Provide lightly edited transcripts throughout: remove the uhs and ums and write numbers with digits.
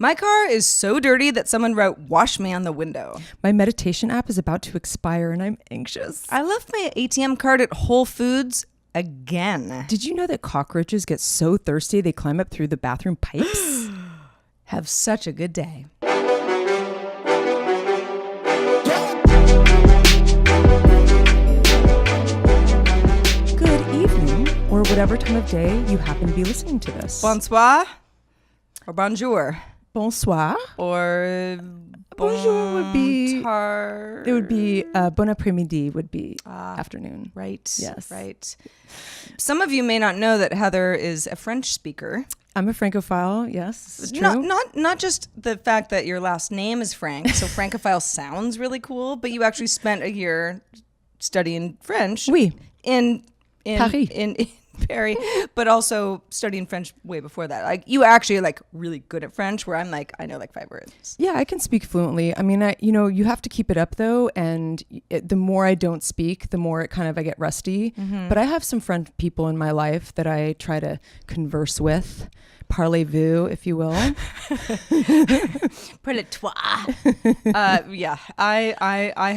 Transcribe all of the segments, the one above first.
My car is so dirty that someone wrote, "Wash me" on the window. My meditation app is about to expire and I'm anxious. I left my ATM card at Whole Foods again. Did you know that cockroaches get so thirsty they climb up through the bathroom pipes? Have such a good day. Good evening, or whatever time of day you happen to be listening to this. Bonsoir or bonjour. Bonsoir. Or Bonjour would be... tar- It would be bon après-midi would be afternoon. Right. Yes. Right. Some of you may not know that Heather is a French speaker. I'm a Francophile. Yes, this is true. Not just the fact that your last name is Frank, so Francophile sounds really cool, but you actually spent a year studying French. Oui. In Paris. In Paris, but also studying French way before that. Like, you actually are like really good at French, where I'm like, I know like 5 words. Yeah, I can speak fluently. I mean, you have to keep it up though, and the more I don't speak, the more I get rusty. Mm-hmm. But I have some French people in my life that I try to converse with. Parlez-vous, if you will. Parle-toi. Yeah, I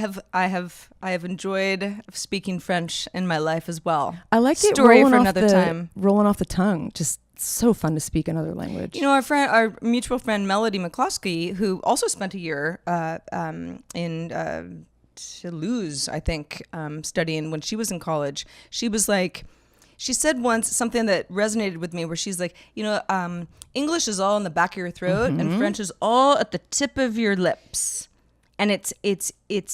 have enjoyed speaking French in my life as well. I like it. Story for another time. Rolling off the tongue, just so fun to speak another language. You know, our mutual friend Melody McCloskey, who also spent a year in Toulouse, I think, studying when she was in college. She said once something that resonated with me, where she's like, English is all in the back of your throat, mm-hmm. and French is all at the tip of your lips. And it's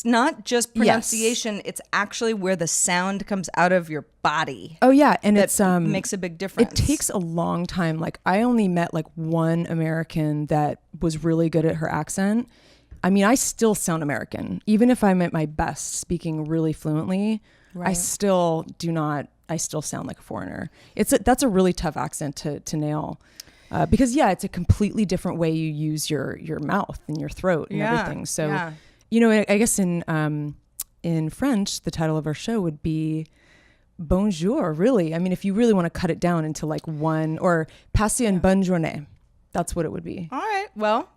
not just pronunciation; yes. It's actually where the sound comes out of your body. Oh yeah, and it makes a big difference. It takes a long time. Like, I only met like one American that was really good at her accent. I mean, I still sound American, even if I'm at my best speaking really fluently. Right. I still sound like a foreigner. That's a really tough accent to nail. Because it's a completely different way you use your mouth and your throat and everything. So, I guess in French, the title of our show would be bonjour, really. I mean, if you really want to cut it down into like one, or passez une bonne journée. That's what it would be. All right. Well,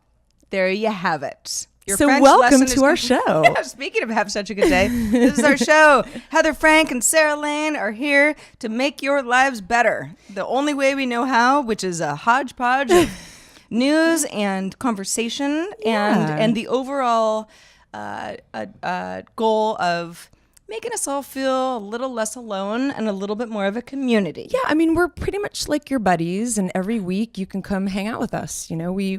there you have it. So welcome to our show. Yeah, speaking of have such a good day, this is our show. Heather Frank and Sarah Lane are here to make your lives better. The only way we know how, which is a hodgepodge of news and conversation, and the overall goal of making us all feel a little less alone and a little bit more of a community. Yeah, I mean, we're pretty much like your buddies, and every week you can come hang out with us. You know, we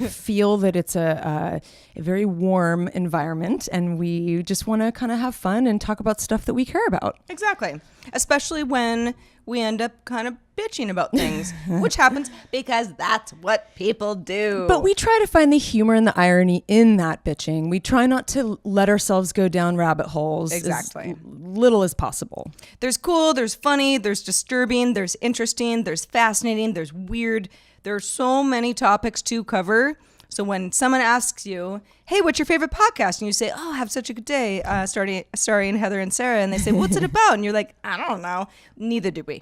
feel that it's a very warm environment, and we just want to kind of have fun and talk about stuff that we care about. Exactly. Especially when we end up kind of bitching about things, which happens because that's what people do. But we try to find the humor and the irony in that bitching. We try not to let ourselves go down rabbit holes as little as possible. There's cool, there's funny, there's disturbing, there's interesting, there's fascinating, there's weird. There are so many topics to cover. So when someone asks you, hey, what's your favorite podcast? And you say, oh, have such a good day, starring Heather and Sarah. And they say, what's it about? And you're like, I don't know. Neither do we.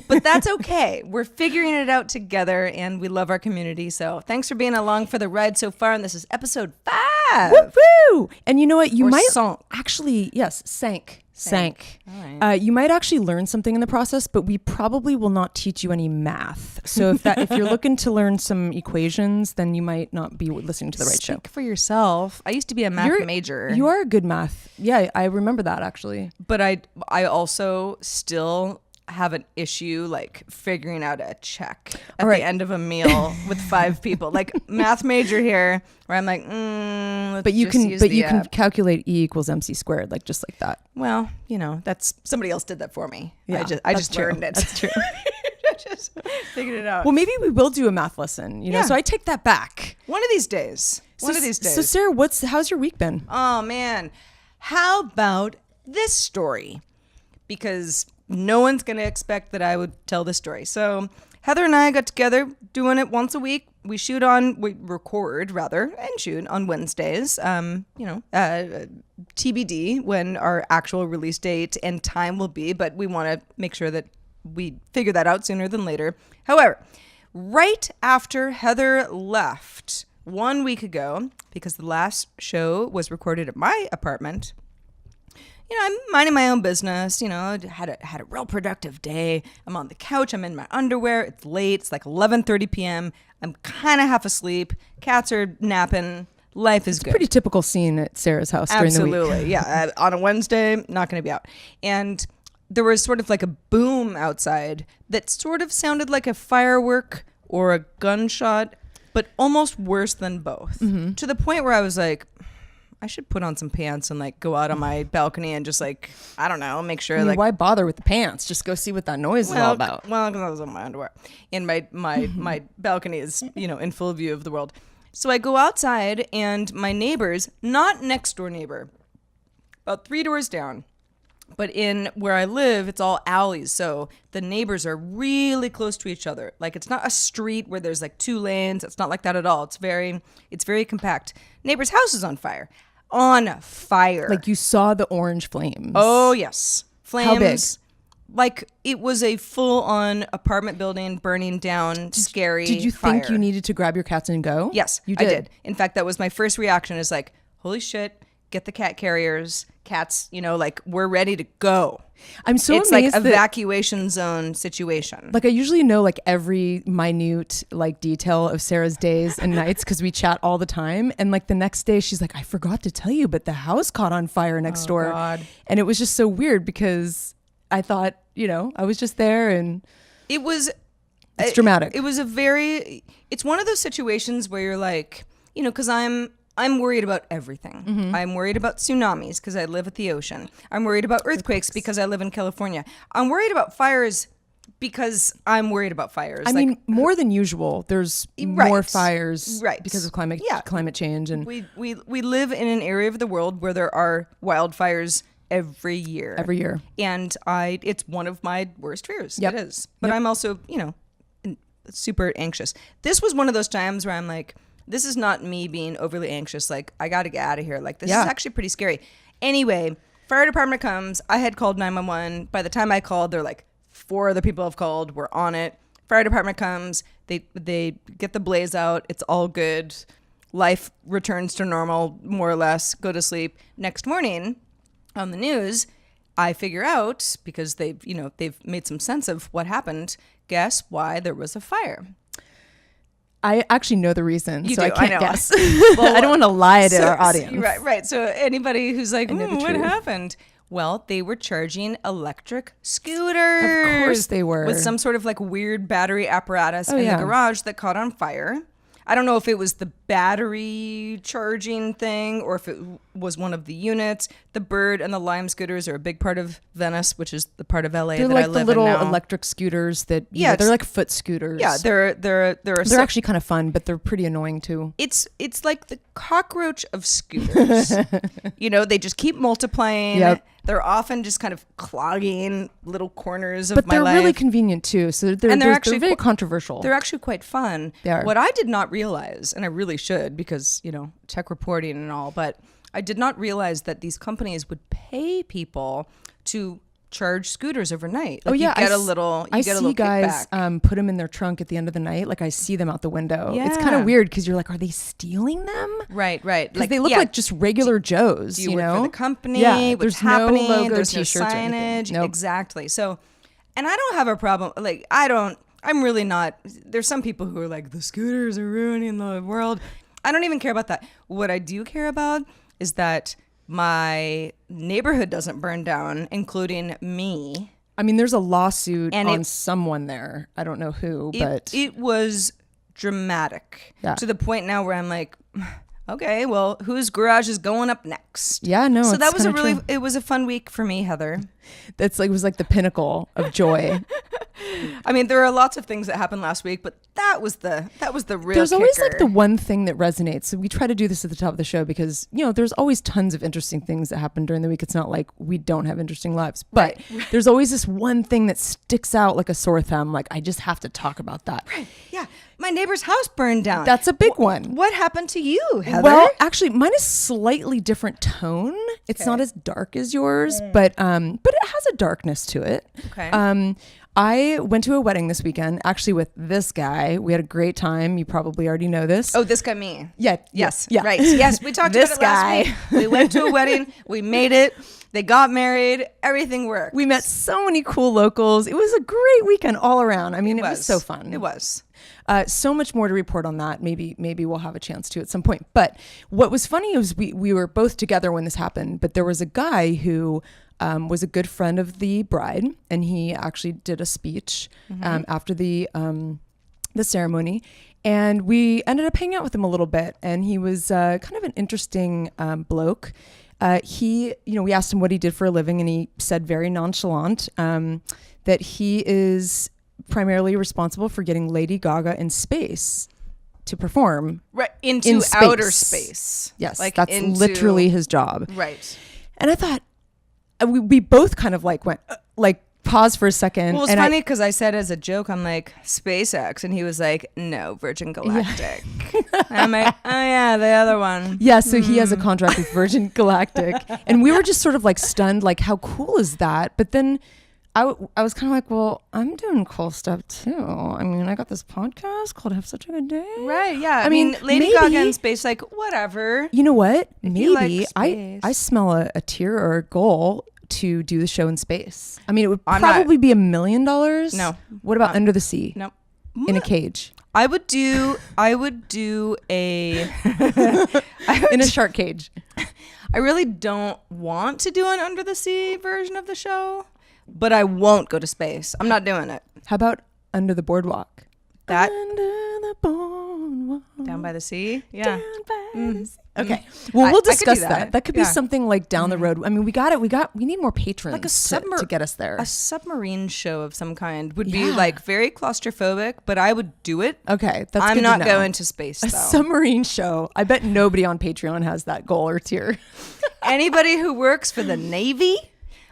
But that's okay. We're figuring it out together, and we love our community. So thanks for being along for the ride so far. And this is episode 5. Woo-hoo! And you know what? You might actually, sank. All right. You might actually learn something in the process, but we probably will not teach you any math. So if you're looking to learn some equations, then you might not be listening to the right show. Speak for yourself. I used to be a math major. You are a good math. Yeah, I remember that actually. But I also still have an issue like figuring out a check at the end of a meal with 5 people. Like, math major here, where I'm like, but you can calculate E equals MC squared, like just like that. Well, that's somebody else did that for me. Yeah, I just learned it. That's true. I just figured it out. Well, maybe we will do a math lesson. So I take that back. One of these days. So Sarah, how's your week been? Oh man, how about this story? Because no one's going to expect that I would tell this story. So Heather and I got together doing it once a week. We record and shoot on Wednesdays. TBD when our actual release date and time will be, but we want to make sure that we figure that out sooner than later. However, right after Heather left 1 week ago, because the last show was recorded at my apartment. I'm minding my own business, had a real productive day. I'm on the couch, I'm in my underwear, it's late, it's like 11:30 p.m. I'm kind of half asleep, cats are napping, life is good. Pretty typical scene at Sarah's house during the week. Absolutely, yeah. On a Wednesday, not going to be out. And there was sort of like a boom outside that sort of sounded like a firework or a gunshot, but almost worse than both. Mm-hmm. To the point where I was like, I should put on some pants and like go out on my balcony and just like, I don't know, make sure like, why bother with the pants? Just go see what that noise is all about. Well, because I was on my underwear and my balcony is, in full view of the world. So I go outside and my neighbors, not next door neighbor, about 3 doors down, but in where I live, it's all alleys. So the neighbors are really close to each other. Like it's not a street where there's like 2 lanes. It's not like that at all. It's very compact. Neighbor's house is on fire. On fire. Like you saw the orange flames. Oh, yes. Flames. How big? Like it was a full-on apartment building burning down, scary Did you fire. think you needed to grab your cats and go? Yes, you did. I did. In fact, that was my first reaction is like, holy shit, get the cat carriers, cats, like we're ready to go. I'm so it's amazed like evacuation zone situation. Like I usually know like every minute like detail of Sarah's days and nights because we chat all the time. And like the next day she's like, I forgot to tell you, but the house caught on fire next door. God. And it was just so weird because I thought, I was just there and it's dramatic. It's one of those situations where you're like, because I'm worried about everything. Mm-hmm. I'm worried about tsunamis because I live at the ocean. I'm worried about earthquakes because I live in California. I'm worried about fires because I'm worried about fires. I mean, more than usual. There's more fires because of climate change, and we live in an area of the world where there are wildfires every year. And it's one of my worst fears. Yep. It is. But I'm also, super anxious. This was one of those times where I'm like, this is not me being overly anxious. Like, I got to get out of here. Like, this is actually pretty scary. Anyway, fire department comes. I had called 911. By the time I called, they're like, 4 other people have called. We're on it. Fire department comes. They get the blaze out. It's all good. Life returns to normal, more or less. Go to sleep. Next morning on the news, I figure out, because they've made some sense of what happened, guess why there was a fire. I actually know the reason, so I can't guess. Well, I don't want to lie to our audience. Right. So anybody who's like, what happened? Well, they were charging electric scooters. Of course they were. With some sort of like weird battery apparatus in the garage that caught on fire. I don't know if it was the battery charging thing or if it was one of the units. The Bird and the Lime scooters are a big part of Venice, which is the part of LA that I live in now. They're like the little electric scooters that, they're like foot scooters. Yeah, they're actually kind of fun, but they're pretty annoying too. It's like the cockroach of scooters. They just keep multiplying. Yep. They're often just kind of clogging little corners of my life. But they're really convenient too. So they're very controversial. They're actually quite fun. They are. What I did not realize, and I really should because, tech reporting and all, but I did not realize that these companies would pay people to charge scooters overnight. Like I see guys put them in their trunk at the end of the night. Like I see them out the window. Yeah. It's kind of weird because you're like, are they stealing them? Right. Because they look like just regular Joes. Do you work for the company? Yeah. What's happening? No logo, there's T-shirts, no signage. Nope. Exactly. So, and I don't have a problem. Like I'm really not. There's some people who are like, the scooters are ruining the world. I don't even care about that. What I do care about is that my neighborhood doesn't burn down, including me. I mean, there's a lawsuit on someone there. I don't know who, but it was dramatic to the point now where I'm like, okay, well, whose garage is going up next? Yeah, no. So that was it was a fun week for me, Heather. It was like the pinnacle of joy. I mean, there are lots of things that happened last week, but that was the real There's kicker. Always like the one thing that resonates. So we try to do this at the top of the show because, there's always tons of interesting things that happen during the week. It's not like we don't have interesting lives, but there's always this one thing that sticks out like a sore thumb. Like, I just have to talk about that. Right. Yeah. My neighbor's house burned down. That's a big one. What happened to you, Heather? Well, actually, mine is slightly different tone. It's not as dark as yours, but it has a darkness to it. Okay. I went to a wedding this weekend, actually with this guy. We had a great time. You probably already know this. Oh, this guy, me. Yeah. Yes. Yeah. Right. Yes. We talked This about it last week. We went to a wedding. We made it. They got married. Everything worked. We met so many cool locals. It was a great weekend all around. I mean, it was so fun. It was. So much more to report on that. Maybe we'll have a chance to at some point. But what was funny was we were both together when this happened, but there was a guy who was a good friend of the bride, and he actually did a speech after the ceremony, and we ended up hanging out with him a little bit. And he was kind of an interesting bloke. We asked him what he did for a living, and he said very nonchalant that he is primarily responsible for getting Lady Gaga in space to perform into outer space. Yes, like that's literally his job. Right. And I thought we both kind of like went paused for a second. Well, it was funny because I said as a joke, I'm like, SpaceX, and he was like, no, Virgin Galactic. And I'm like, oh yeah, the other one. Yeah, so he has a contract with Virgin Galactic, and we were just sort of like stunned, like how cool is that? But then I was kind of like, well, I'm doing cool stuff too. I mean, I got this podcast called Have Such a Good Day. Right, yeah. I mean, Lady Gaga in space, like, whatever. You know what? Maybe I smell a tier or a goal to do the show in space. I mean, it would probably be $1 million. No. What about under the sea? No. In a cage. I would do a in a shark cage. I really don't want to do an under the sea version of the show, but I won't go to space. I'm not doing it. How about under the boardwalk? That under the boardwalk. Down by the sea? Yeah. Okay. Well, we'll discuss that. that. That could be something like down the road. I mean, we need more patrons like to get us there. A submarine show of some kind would be like very claustrophobic, but I would do it. Okay. That's I'm good not to know. going to space though. A submarine show. I bet nobody on Patreon has that goal or tier. Anybody who works for the Navy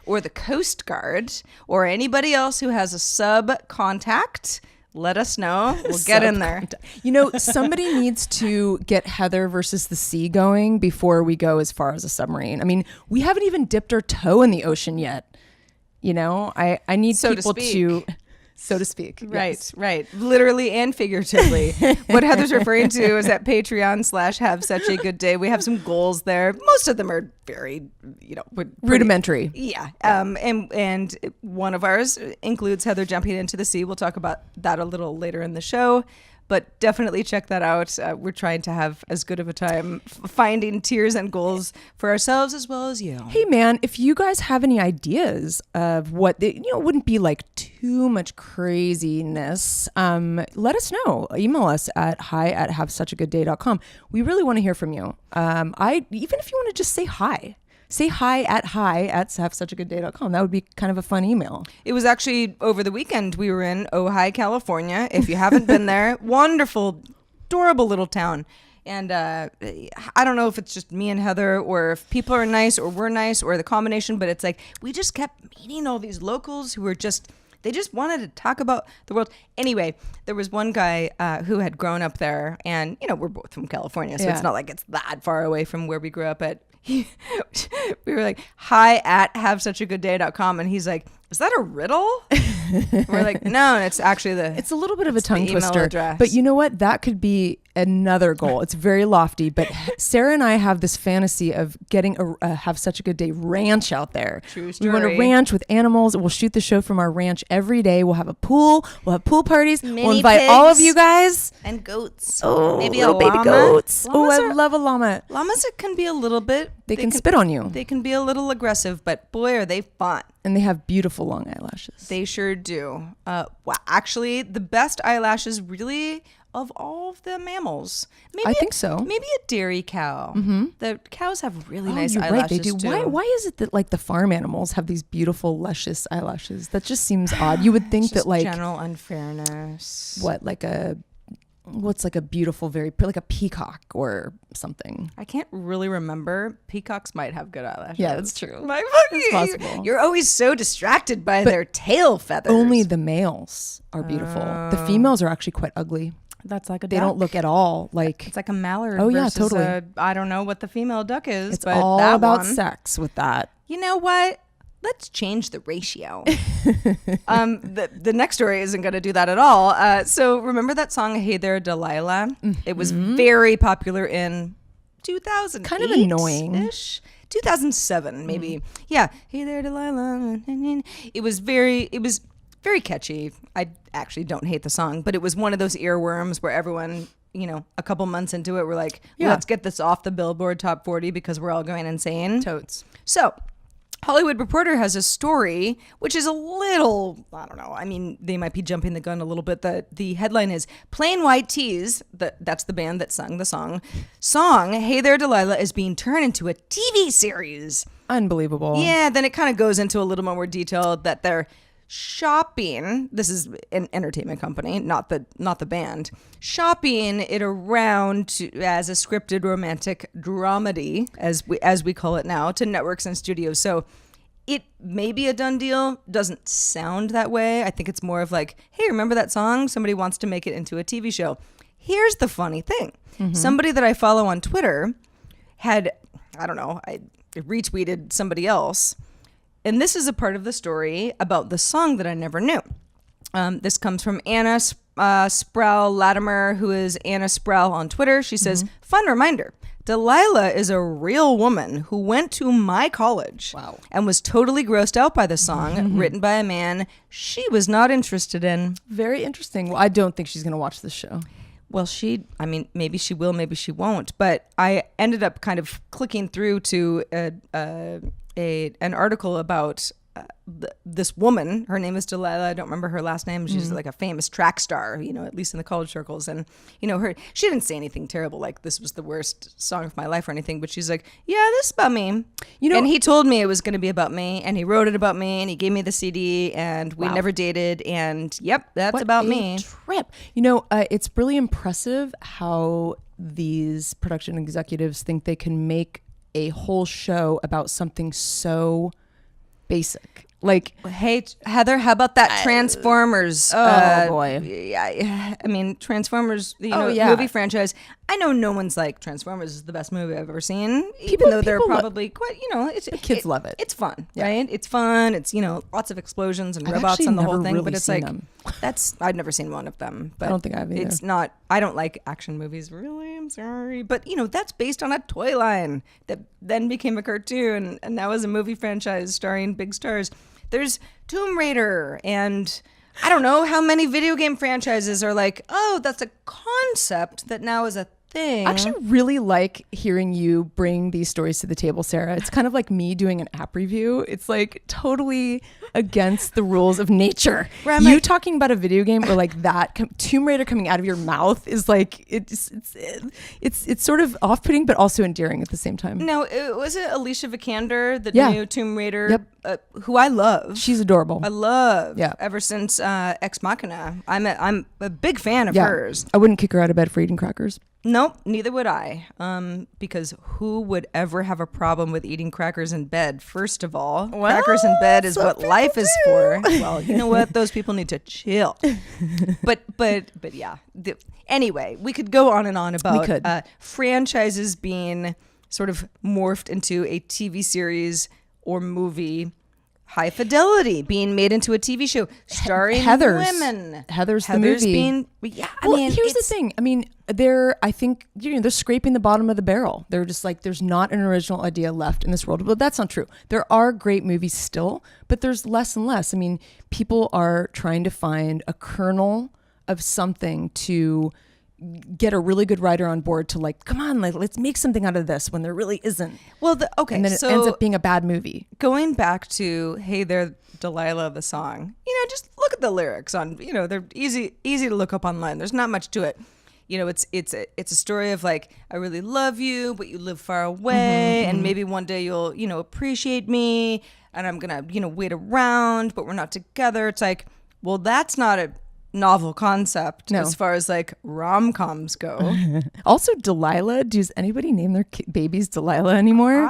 or the Coast Guard or anybody else who has a sub contact, let us know. We'll get in there. You know, somebody needs to get Heather versus the sea going before we go as far as a submarine. I mean, we haven't even dipped our toe in the ocean yet. You know, I need people to, so to speak. Right, yes. right. Literally and figuratively. What Heather's referring to is at Patreon/Have Such a Good Day. We have some goals there. Most of them are very, rudimentary. Yeah. And one of ours includes Heather jumping into the sea. We'll talk about that a little later in the show. But definitely check that out. We're trying to have as good of a time finding tiers and goals for ourselves as well as you. Hey, man, if you guys have any ideas of what, it wouldn't be like too much craziness, let us know. Email us at hi@havesuchagooddday.com. We really want to hear from you. Even if you want to just say hi. Say hi@havesuchagooddday.com. That would be kind of a fun email. It was actually over the weekend. We were in Ojai, California. If you haven't been there, wonderful, adorable little town. And I don't know if it's just me and Heather or if people are nice or we're nice or the combination, but it's like we just kept meeting all these locals who were they just wanted to talk about the world. Anyway, there was one guy who had grown up there, and we're both from California, so it's not like it's that far away from where we grew up at. We were like, hi@havesuchagooddday.com, and he's like, is that a riddle? We're like, no, and it's actually it's a little bit of a tongue twister address. But you know what, that could be another goal. It's very lofty, but Sarah and I have this fantasy of getting a Have Such a Good Day ranch out there. True story. We want a ranch with animals. We'll shoot the show from our ranch every day. We'll have a pool. We'll have pool parties. We'll invite all of you guys. And goats. Oh, maybe little baby goats. I love a llama. Llamas can be a little bit. They can spit on you. They can be a little aggressive, but boy, are they fun. And they have beautiful long eyelashes. They sure do. Wow, actually, the best eyelashes really of all of the mammals. I think so. Maybe a dairy cow. Mm-hmm. The cows have really nice you're eyelashes right, they do. too. Why is it that like the farm animals have these beautiful, luscious eyelashes? That just seems odd. You would think that like general unfairness. What's like a beautiful, very like a peacock or something. I can't really remember. Peacocks might have good eyelashes. Yeah, that's true. It's possible. You're always so distracted by their tail feathers. Only the males are beautiful. The females are actually quite ugly. That's like a They duck. don't look at all like. It's like a mallard. Oh yeah, versus totally. I don't know what the female duck is. It's but all that about one, sex with that. You know what? let's change the ratio. The next story isn't going to do that at all. So remember that song, Hey There, Delilah? It was very popular in 2000. Kind of annoying. 2007, maybe. Yeah. Hey There, Delilah. It was very catchy. I actually don't hate the song, but it was one of those earworms where everyone, a couple months into it, we're like, let's get this off the Billboard Top 40 because we're all going insane. Totes. So, Hollywood Reporter has a story, which is a little, I don't know. I mean, they might be jumping the gun a little bit. The headline is Plain White Tees, that's the band that sung the song, Hey There, Delilah is being turned into a TV series. Unbelievable. Yeah, then it kind of goes into a little more detail that they're shopping, this is an entertainment company, not the band, shopping it around as a scripted romantic dramedy, as we call it now, to networks and studios. So it may be a done deal. Doesn't sound that way. I think it's more of like, hey, remember that song? Somebody wants to make it into a TV show. Here's the funny thing. Somebody that I follow on Twitter had, I don't know, I retweeted somebody else. And this is a part of the story about the song that I never knew. This comes from Anna Sproul Latimer, who is Anna Sproul on Twitter. She says, fun reminder, Delilah is a real woman who went to my college and was totally grossed out by the song written by a man she was not interested in. Very interesting. Well, I don't think she's going to watch this show. Well, maybe she will, maybe she won't. But I ended up kind of clicking through to an article about this woman. Her name is Delilah. I don't remember her last name. She's like a famous track star, at least in the college circles. And, she didn't say anything terrible, like this was the worst song of my life or anything. But she's like, yeah, this is about me. And he told me it was going to be about me. And he wrote it about me. And he gave me the CD. And we never dated. And yep, that's about me. Trip. It's really impressive how these production executives think they can make a whole show about something so basic. Like, hey, Heather, how about that Transformers? Boy. Yeah, I mean, Transformers, movie franchise. I know no one's like, Transformers is the best movie I've ever seen, even though they're probably quite, kids love it. It's fun, right? It's fun. It's, lots of explosions and robots and the whole thing, but it's like, I've never seen one of them. But I don't think I've either. It's not, I don't like action movies, really, I'm sorry. But, that's based on a toy line that then became a cartoon and now is a movie franchise starring big stars. There's Tomb Raider, and I don't know how many video game franchises are like, oh, that's a concept that now is a thing. I actually really like hearing you bring these stories to the table, Sarah. It's kind of like me doing an app review. It's like totally against the rules of nature. You talking about a video game or like that Tomb Raider coming out of your mouth is like it's sort of off-putting but also endearing at the same time. No, was it Alicia Vikander, the new Tomb Raider, who I love. She's adorable. I love. Yeah. Ever since Ex Machina, I'm a big fan of hers. I wouldn't kick her out of bed for eating crackers. Nope, neither would I. Because who would ever have a problem with eating crackers in bed? First of all, crackers in bed is what life is for. Well, you know what? Those people need to chill. But yeah. Anyway, we could go on and on about franchises being sort of morphed into a TV series or movie. High Fidelity being made into a TV show starring women. Heather's the movie. Here's the thing. I mean, I think they're scraping the bottom of the barrel. They're just like, there's not an original idea left in this world. But that's not true. There are great movies still, but there's less and less. I mean, people are trying to find a kernel of something to get a really good writer on board to like, come on, like, let's make something out of this when there really isn't. Well, and then it ends up being a bad movie. Going back to Hey There, Delilah, the song, just look at the lyrics on, they're easy to look up online. There's not much to it. It's a story of like, I really love you, but you live far away, and maybe one day you'll, appreciate me, and I'm gonna, wait around, but we're not together. It's like, well, that's not a novel concept as far as like rom-coms go. Also, Delilah. Does anybody name their babies Delilah anymore?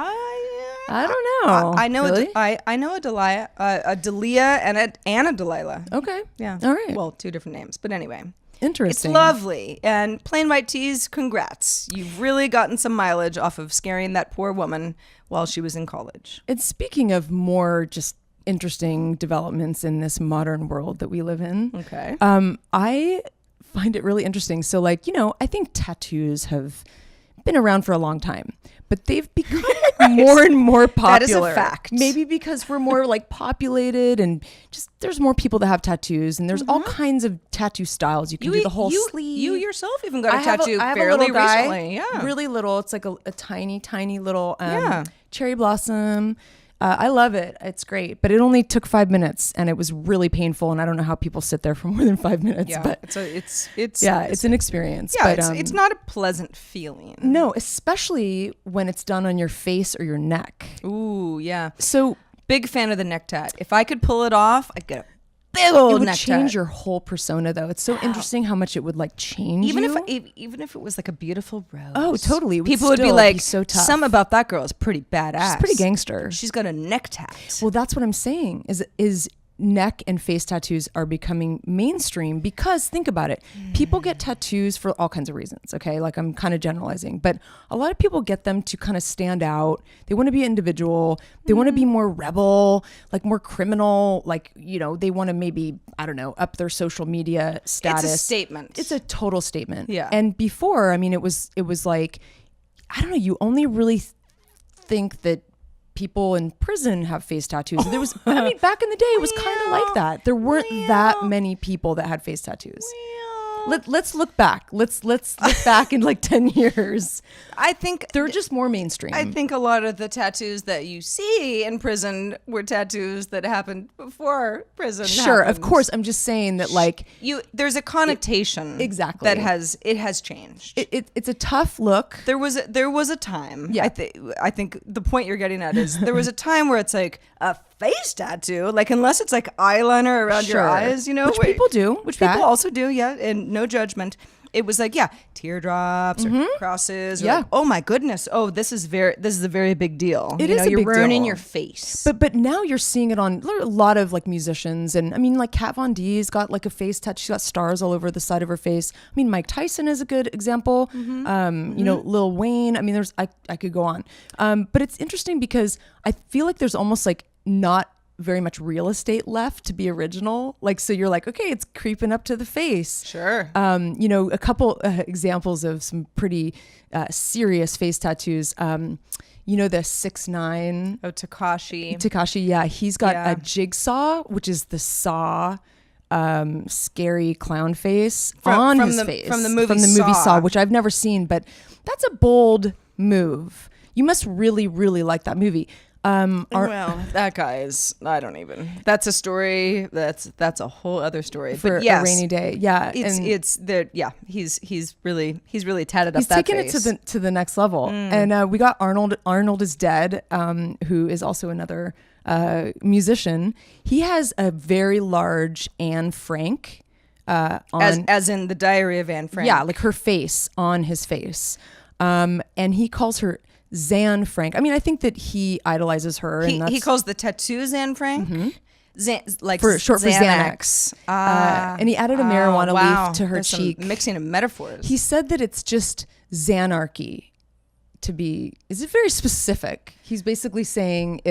I don't know. I know. Really? I know a Delilah, a Delia, and a Delilah. Okay. Yeah. All right. Well, two different names, but anyway. Interesting. It's lovely. And Plain White Tees, congrats. You've really gotten some mileage off of scaring that poor woman while she was in college. And speaking of more just interesting developments in this modern world that we live in. Okay. I find it really interesting. So like, I think tattoos have been around for a long time, but they've become like more and more popular. That is a fact. Maybe because we're more like populated and just there's more people that have tattoos, and there's all kinds of tattoo styles. You can do the whole sleeve. You yourself even got a I have tattoo I have fairly a little guy, recently. Yeah. really little. It's like a tiny, tiny little cherry blossom. I love it. It's great, but it only took 5 minutes, and it was really painful. And I don't know how people sit there for more than 5 minutes. Yeah, but it's an experience. Yeah, but, it's not a pleasant feeling. No, especially when it's done on your face or your neck. Ooh, yeah. So big fan of the neck tat. If I could pull it off, I'd get a big old it would neck change tat. your whole persona, though. It's so interesting how much it would like change Even you. even if it was like a beautiful rose. Oh, totally. People would be still like, so tough. some about that girl is pretty badass. She's pretty gangster. She's got a neck tat. Well, that's what I'm saying. Is neck and face tattoos are becoming mainstream because think about it. People get tattoos for all kinds of reasons. Okay, like I'm kind of generalizing, but a lot of people get them to kind of stand out. They want to be individual. They want to be more rebel, like more criminal. Like they want to maybe up their social media status. It's a statement. It's a total statement. Yeah. And before, I mean, it was like, I don't know. You only really think that people in prison have face tattoos. There was, I mean, back in the day, it was kind of like that. There weren't that many people that had face tattoos. Let's look back. Let's look back in like 10 years. I think they're just more mainstream. I think a lot of the tattoos that you see in prison were tattoos that happened before prison. Sure, happened. of course. I'm just saying that like there's a connotation exactly that has changed. It's a tough look. There was a time. Yeah. I think the point you're getting at is there was a time where it's like a face tattoo, like unless it's like eyeliner around your eyes, which people do, which people also do, yeah, and no judgment. It was like, teardrops or crosses. Or like, oh my goodness. Oh, this is a very big deal. It is a big you're ruining deal. your face. But now you're seeing it on a lot of like musicians, and I mean like Kat Von D's got like a face tattoo. She's got stars all over the side of her face. I mean Mike Tyson is a good example. Lil Wayne. I mean I could go on. But it's interesting because I feel like there's almost like not very much real estate left to be original. Like, so you're like, okay, it's creeping up to the face. Sure. A couple examples of some pretty serious face tattoos. The 6ix9ine. Oh, Tekashi. Tekashi, yeah. He's got a jigsaw, which is the Saw scary clown face on his face. From the movie Saw, which I've never seen, but that's a bold move. You must really, really like that movie. Well, that guy is, I don't even, that's a story. That's a whole other story. For but yes, a rainy day. Yeah. It's there. Yeah. He's really tatted up he's that taken face. it to the next level. And we got Arnold is Dead, who is also another musician. He has a very large Anne Frank, as in the Diary of Anne Frank. Yeah. Like her face on his face. And he calls her Zan Frank. I mean, I think that he idolizes her. He calls the tattoo Zan Frank. Like for short for Xanax. And he added a marijuana leaf to her cheek. Mixing of metaphors. He said that it's just Xanarchy is it very specific? He's basically saying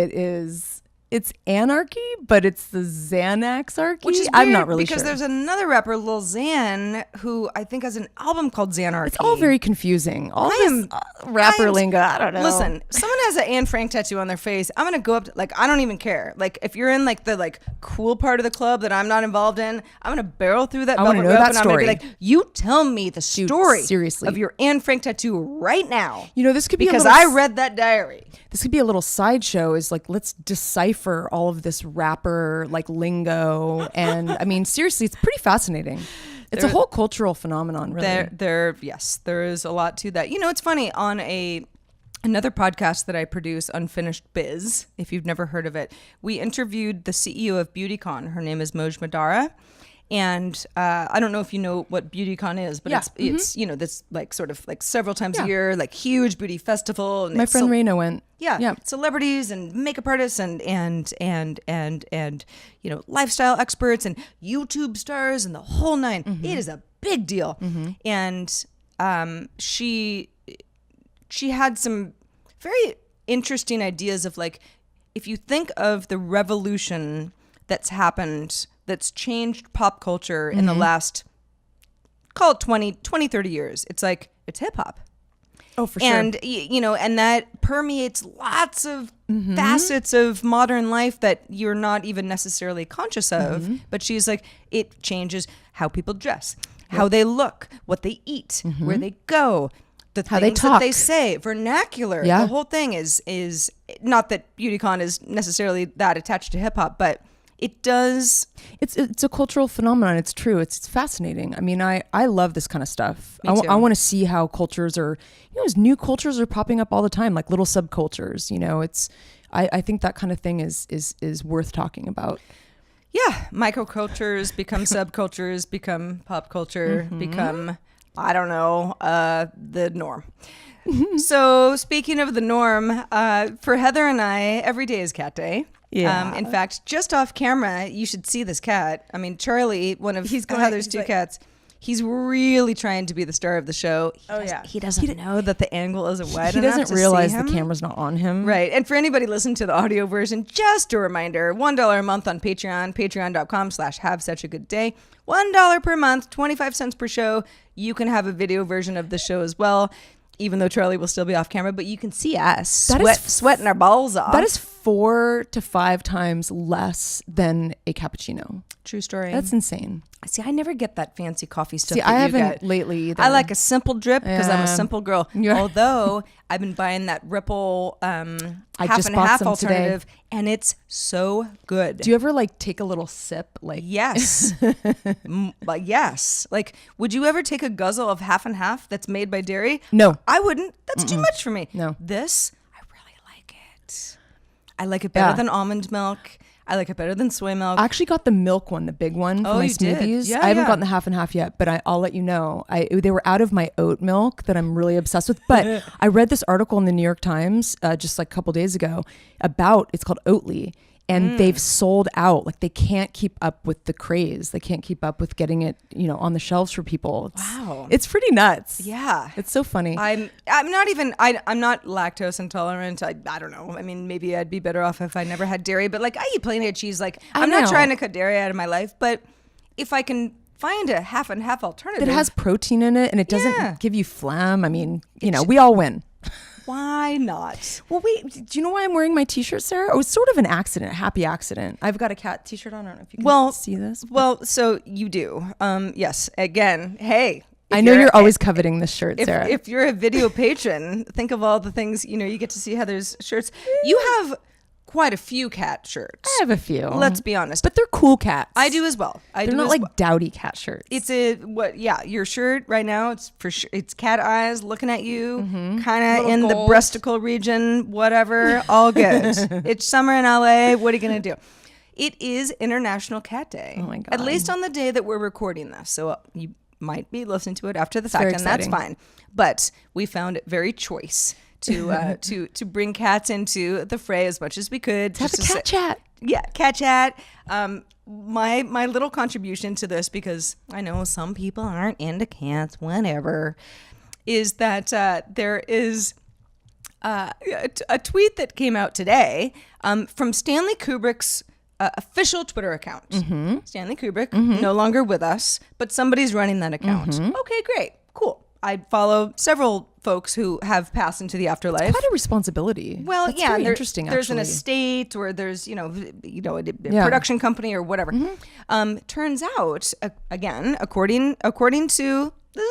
it's anarchy, but it's the Xanaxarchy. Which is weird, I'm not really because sure. there's another rapper, Lil Xan, who I think has an album called Xanarchy. It's all very confusing. All this rapper lingo, I don't know. Listen, someone has an Anne Frank tattoo on their face. I'm gonna go up to, like, I don't even care. Like, if you're in like the like cool part of the club that I'm not involved in, I'm gonna barrel through that velvet rope and I'm gonna be like, you tell me the story seriously of your Anne Frank tattoo right now. This could be because I read that diary. This could be a little sideshow. Is like, let's decipher all of this rapper like lingo, and I mean, seriously, it's pretty fascinating. It's a whole cultural phenomenon, really. There is a lot to that. It's funny, on another podcast that I produce, Unfinished Biz, if you've never heard of it, we interviewed the CEO of BeautyCon. Her name is Moj Madara. And I don't know if you know what BeautyCon is, but it's this like sort of like several times a year, like huge beauty festival. And my friend Reina went. Yeah, celebrities and makeup artists and lifestyle experts and YouTube stars and the whole nine. It is a big deal. And she had some very interesting ideas of like, if you think of the revolution that's happened, that's changed pop culture in the last, call it 20, 30 years, it's like, it's hip hop. Oh, for sure. And, and that permeates lots of facets of modern life that you're not even necessarily conscious of. But she's like, it changes how people dress, how they look, what they eat, where they go, the how things they talk, that they say, vernacular. The whole thing is not that BeautyCon is necessarily that attached to hip hop, but it does. It's a cultural phenomenon. It's true. It's fascinating. I mean, I love this kind of stuff. Me too. I want to see how cultures are, as new cultures are popping up all the time, like little subcultures. I think that kind of thing is worth talking about. Yeah, microcultures become subcultures, become pop culture, become, I don't know, the norm. So speaking of the norm, for Heather and I, every day is cat day. Yeah. In fact, just off camera, you should see this cat. I mean, Charlie, one of Heather's two cats, he's really trying to be the star of the show. He doesn't know that the angle isn't wide enough. He doesn't realize the camera's not on him. Right. And for anybody listening to the audio version, just a reminder, $1 a month on Patreon, patreon.com/havesuchagoodday. $1 per month, 25 cents per show. You can have a video version of the show as well, even though Charlie will still be off camera, but you can see us sweating our balls off. That is 4 to 5 times less than a cappuccino. True story. That's insane. See, I never get that fancy coffee stuff. See, that I you haven't get. lately either. I like a simple drip because I'm a Yeah. simple girl. Although I've been buying that Ripple half just and bought half some alternative, and it's so good. Do you ever take a little sip? Yes. But yes. Would you ever take a guzzle of half and half that's made by dairy? No. I wouldn't. That's too much for me. No. This, I really like it. I like it better than almond milk. I like it better than soy milk. I actually got the milk one, the big one for my you did? smoothies. Yeah, I haven't yeah. gotten the half and half yet, but I'll let you know. They were out of my oat milk that I'm really obsessed with. But I read this article in the New York Times just a couple days ago it's called Oatly. And they've sold out. They can't keep up with the craze. They can't keep up with getting it, on the shelves for people. Wow. It's pretty nuts. Yeah. It's so funny. I'm not lactose intolerant. I don't know. I mean, maybe I'd be better off if I never had dairy, but I eat plenty of cheese. I'm not trying to cut dairy out of my life, but if I can find a half and half alternative that has protein in it and it doesn't give you phlegm. I mean, we all win. Why not? Well, wait, do you know why I'm wearing my t-shirt, Sarah? It was sort of an accident, a happy accident. I've got a cat t-shirt on. I don't know if you can see this. Well, so you do. Yes. Again, hey. I know you're always coveting this shirt, Sarah. If you're a video patron, think of all the things, you get to see Heather's shirts. You have quite a few cat shirts. I have a few. Let's be honest. But they're cool cats. I do as well. They're not dowdy cat shirts. It's your shirt right now, it's for sure, it's cat eyes looking at you, kind of in the breasticle region, whatever, all good. It's summer in LA, what are you going to do? It is International Cat Day. Oh my God. At least on the day that we're recording this. So you might be listening to it after the fact, and that's fine. But we found it very choice to bring cats into the fray as much as we could. Have a cat chat. Yeah, cat chat. My little contribution to this, because I know some people aren't into cats, whatever, is that there is a tweet that came out today from Stanley Kubrick's official Twitter account. Stanley Kubrick, no longer with us, but somebody's running that account. Okay, great, cool. I follow several folks who have passed into the afterlife. It's quite a responsibility. Well, that's yeah, very interesting. There's an estate, or there's a production company or whatever. Turns out, again, according to the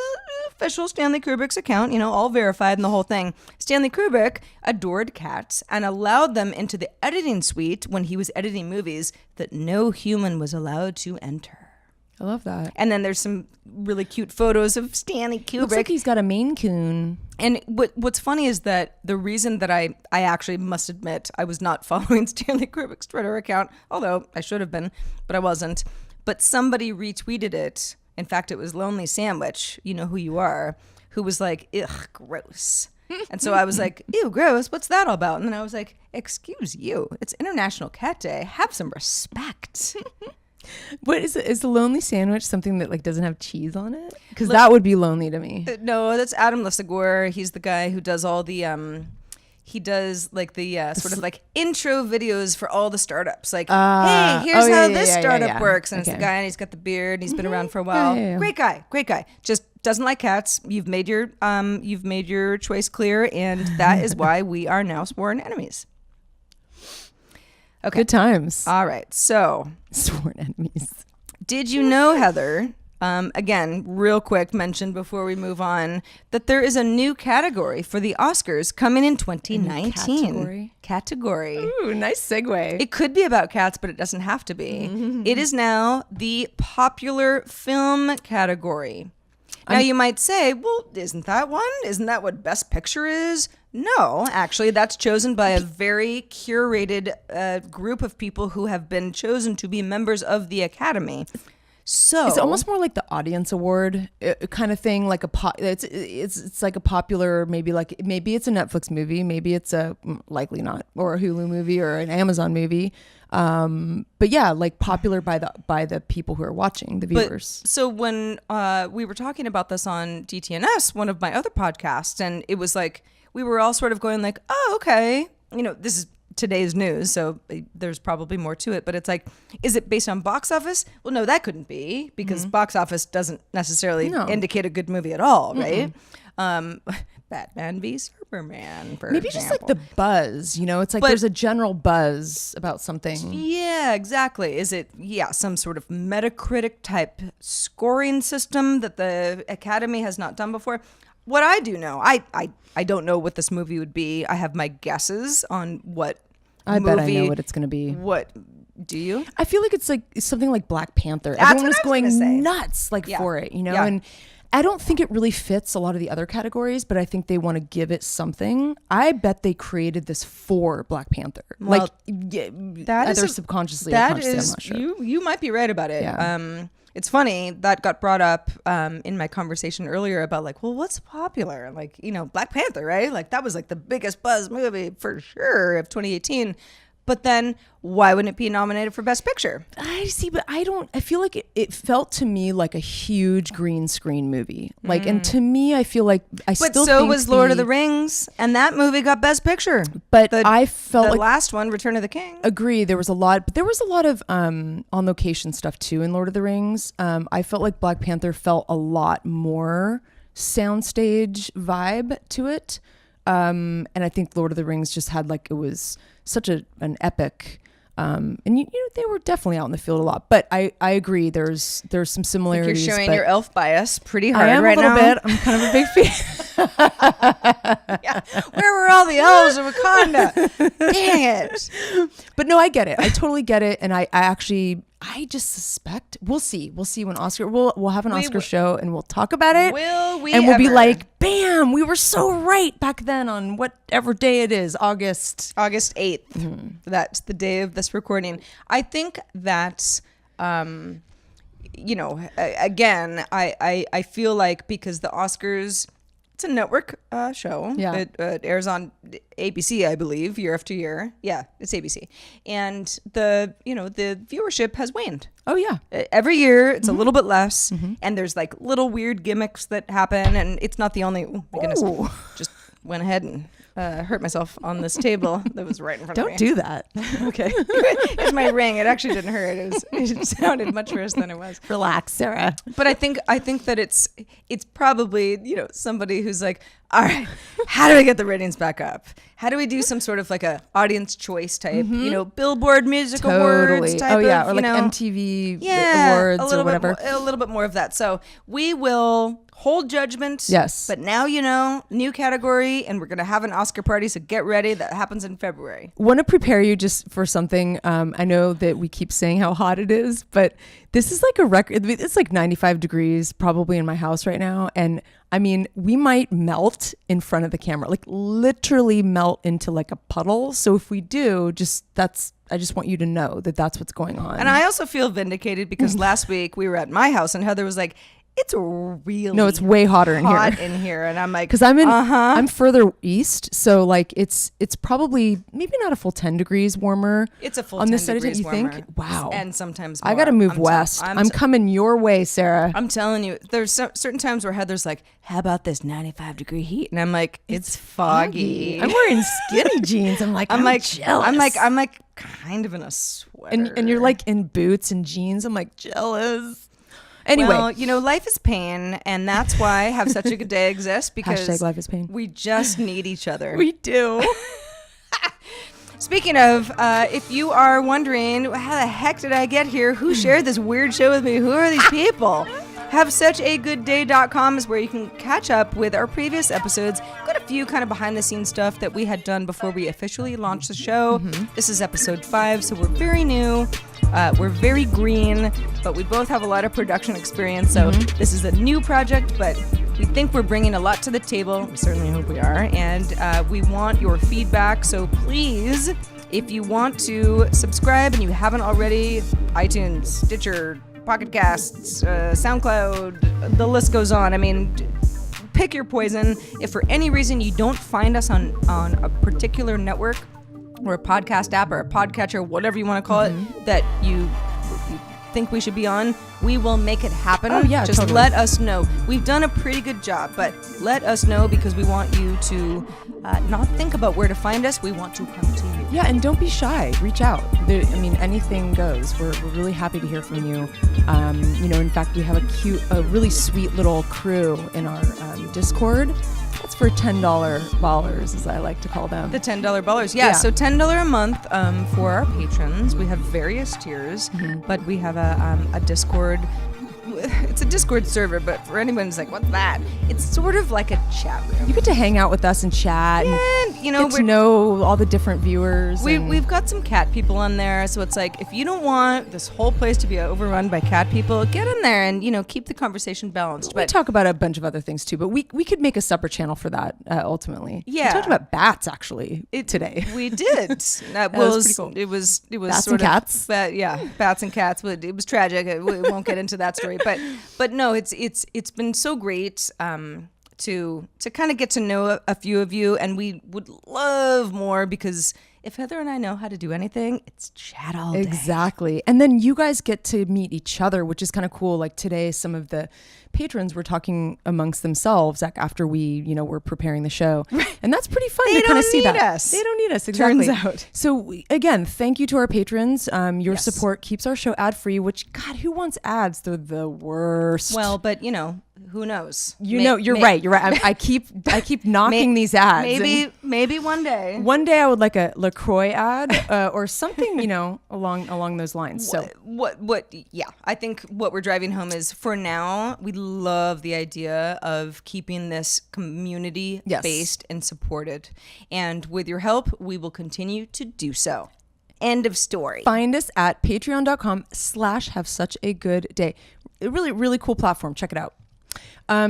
official Stanley Kubrick's account, all verified and the whole thing, Stanley Kubrick adored cats and allowed them into the editing suite when he was editing movies that no human was allowed to enter. I love that. And then there's some really cute photos of Stanley Kubrick. Looks like he's got a Maine Coon. And what's funny is that the reason that I actually must admit I was not following Stanley Kubrick's Twitter account, although I should have been, but I wasn't. But somebody retweeted it. In fact, it was Lonely Sandwich, you know who you are, who was like, ugh, gross. And so I was like, ew, gross, what's that all about? And then I was like, excuse you, it's International Cat Day. Have some respect. What is it? Is the Lonely Sandwich something that doesn't have cheese on it? Because that would be lonely to me. No, that's Adam Lisagor. He's the guy who does all the he does like the sort of like intro videos for all the startups. Like, hey, here's how this startup works. And it's the guy, and he's got the beard, and he's been around for a while. Great guy. Just doesn't like cats. You've made your choice clear, and that is why we are now sworn enemies. Okay. Good times. All right. So, sworn enemies. Did you know, Heather? Again, real quick mention before we move on, that there is a new category for the Oscars coming in 2019. Category. Ooh, nice segue. It could be about cats, but it doesn't have to be. It is now the popular film category. Now you might say, well, isn't that one? Isn't that what Best Picture is? No, actually, that's chosen by a very curated group of people who have been chosen to be members of the Academy. So it's almost more like the audience award kind of thing, like it's like a popular, maybe it's a Netflix movie, maybe it's a likely not, or a Hulu movie or an Amazon movie. But yeah, like popular by the people who are watching, the viewers. So when we were talking about this on DTNS, one of my other podcasts, and it was like we were all sort of going like, oh, okay, this is today's news, so there's probably more to it, but it's like, is it based on box office? Well, no, that couldn't be, because box office doesn't necessarily indicate a good movie at all, right? Batman v Superman, for maybe example. just like the buzz, it's like there's a general buzz about something. Yeah, exactly. Is it some sort of Metacritic type scoring system that the Academy has not done before? What I do know, I don't know what this movie would be. I have my guesses on what I bet I know what it's going to be. What do you? I feel like it's something like Black Panther. That's Everyone was going nuts for it, Yeah. And I don't think it really fits a lot of the other categories, but I think they want to give it something. I bet they created this for Black Panther. Well, either subconsciously or consciously, I'm not sure. You might be right about it. Yeah. It's funny that got brought up in my conversation earlier about like, well, what's popular? Like, Black Panther, right? Like that was like the biggest buzz movie for sure of 2018. But then why wouldn't it be nominated for Best Picture? I see, but I feel like it felt to me like a huge green screen movie. Like, and to me, I feel like But so was Lord of the Rings, and that movie got Best Picture. But I felt the like last one, Return of the King. Agree, there was a lot of on location stuff too in Lord of the Rings. I felt like Black Panther felt a lot more soundstage vibe to it. And I think Lord of the Rings just had it was such an epic, and they were definitely out in the field a lot. But I agree, there's some similarities. You're showing your elf bias pretty hard right now. I am a little bit. I'm kind of a big fan. Yeah. Where were all the elves of Wakanda? Dang it. But no, I get it. I totally get it. And I just suspect we'll see when Oscar we'll have an Oscar show and we'll talk about it. Will we? And we'll be like, bam, we were so right back then on whatever day it is, August 8th. Mm-hmm. That's the day of this recording. I think that again, I feel like because the Oscars, it's a network show. Yeah. It airs on ABC, I believe, year after year. Yeah, it's ABC. And the viewership has waned. Oh, yeah. Every year, it's a little bit less. Mm-hmm. And there's like little weird gimmicks that happen. And it's not the only, oh my goodness, just went ahead and hurt myself on this table that was right in front of me. Don't do that. Okay. It's my ring. It actually didn't hurt. It sounded much worse than it was. Relax, Sarah. But I think that it's probably, somebody who's like, all right, how do we get the ratings back up? How do we do some sort of like a audience choice type, Billboard Music Awards type or of, like MTV Awards or whatever. A little bit more of that. So we will hold judgment. Yes. But now, new category, and we're going to have an Oscar party. So get ready. That happens in February. Want to prepare you just for something. I know that we keep saying how hot it is, but this is like a record. It's like 95 degrees probably in my house right now. And I mean, we might melt in front of the camera, like literally melt into like a puddle. So if we do, I just want you to know that that's what's going on. And I also feel vindicated because last week we were at my house and Heather was like, it's really No, it's way hotter in hot here. in here, and I'm like, Because I'm further east, so like it's probably maybe not a full 10 degrees warmer. It's a full on 10 this side of degrees you warmer. think? Wow. And sometimes I more. got to move west. I'm coming your way, Sarah. I'm telling you, there's certain times where Heather's like, how about this 95-degree heat? And I'm like, it's foggy. I'm wearing skinny jeans. I'm like jealous. I'm like kind of in a sweater. And you're like in boots and jeans. I'm like jealous. Anyway, well, you know, life is pain, and that's why Have Such a Good Day exists, because hashtag life is pain. We just need each other. We do. Speaking of, if you are wondering, how the heck did I get here? Who shared this weird show with me? Who are these people? HaveSuchAGoodDay.com is where you can catch up with our previous episodes. Got a few kind of behind the scenes stuff that we had done before we officially launched the show. This is episode 5, so we're very new. We're very green, but we both have a lot of production experience, so this is a new project, but we think we're bringing a lot to the table. We certainly hope we are, and we want your feedback, so please, if you want to subscribe and you haven't already, iTunes, Stitcher, Pocket Casts, SoundCloud, the list goes on. I mean, pick your poison. If for any reason you don't find us on a particular network or a podcast app or a podcatcher, whatever you want to call it, that you think we should be on, we will make it happen. Oh, yeah, just totally. let us know. We've done a pretty good job, but let us know, because we want you to not think about where to find us. We want to come to you. Yeah, and don't be shy. Reach out. Anything goes. We're really happy to hear from you. In fact, we have a really sweet little crew in our Discord. That's for $10 ballers, as I like to call them. The $10 ballers. Yeah, so $10 a month for our patrons. We have various tiers, but we have a Discord. It's a Discord server, but for anyone who's like, what's that? It's sort of like a chat room. You get to hang out with us and chat. And, you know, get to know all the different viewers. We've got some cat people on there, so it's like, if you don't want this whole place to be overrun by cat people, get in there and, you know, keep the conversation balanced. We talk about a bunch of other things too, but we could make a separate channel for that ultimately. Yeah, we talked about bats actually today. We did. That was pretty cool. It was bats sort and cats. Bats and cats. But it was tragic. We won't get into that story, but no, it's been so great. To kind of get to know a few of you, and we would love more, because if Heather and I know how to do anything, it's chat all day. Exactly. And then you guys get to meet each other, which is kind of cool. Like today, some of the patrons were talking amongst themselves, like after we, were preparing the show. And that's pretty fun to kind of see that. They don't need us. Exactly. Turns out. So again, thank you to our patrons. Your support keeps our show ad free, which, God, who wants ads? They're the worst. Well, but who knows? You're right. You're right. I keep knocking these ads. Maybe one day. One day I would like a LaCroix ad or something, along those lines. So yeah, I think what we're driving home is, for now, we love the idea of keeping this community based and supported. And with your help, we will continue to do so. End of story. Find us at patreon.com/havesuchagoodday. A really, really cool platform. Check it out.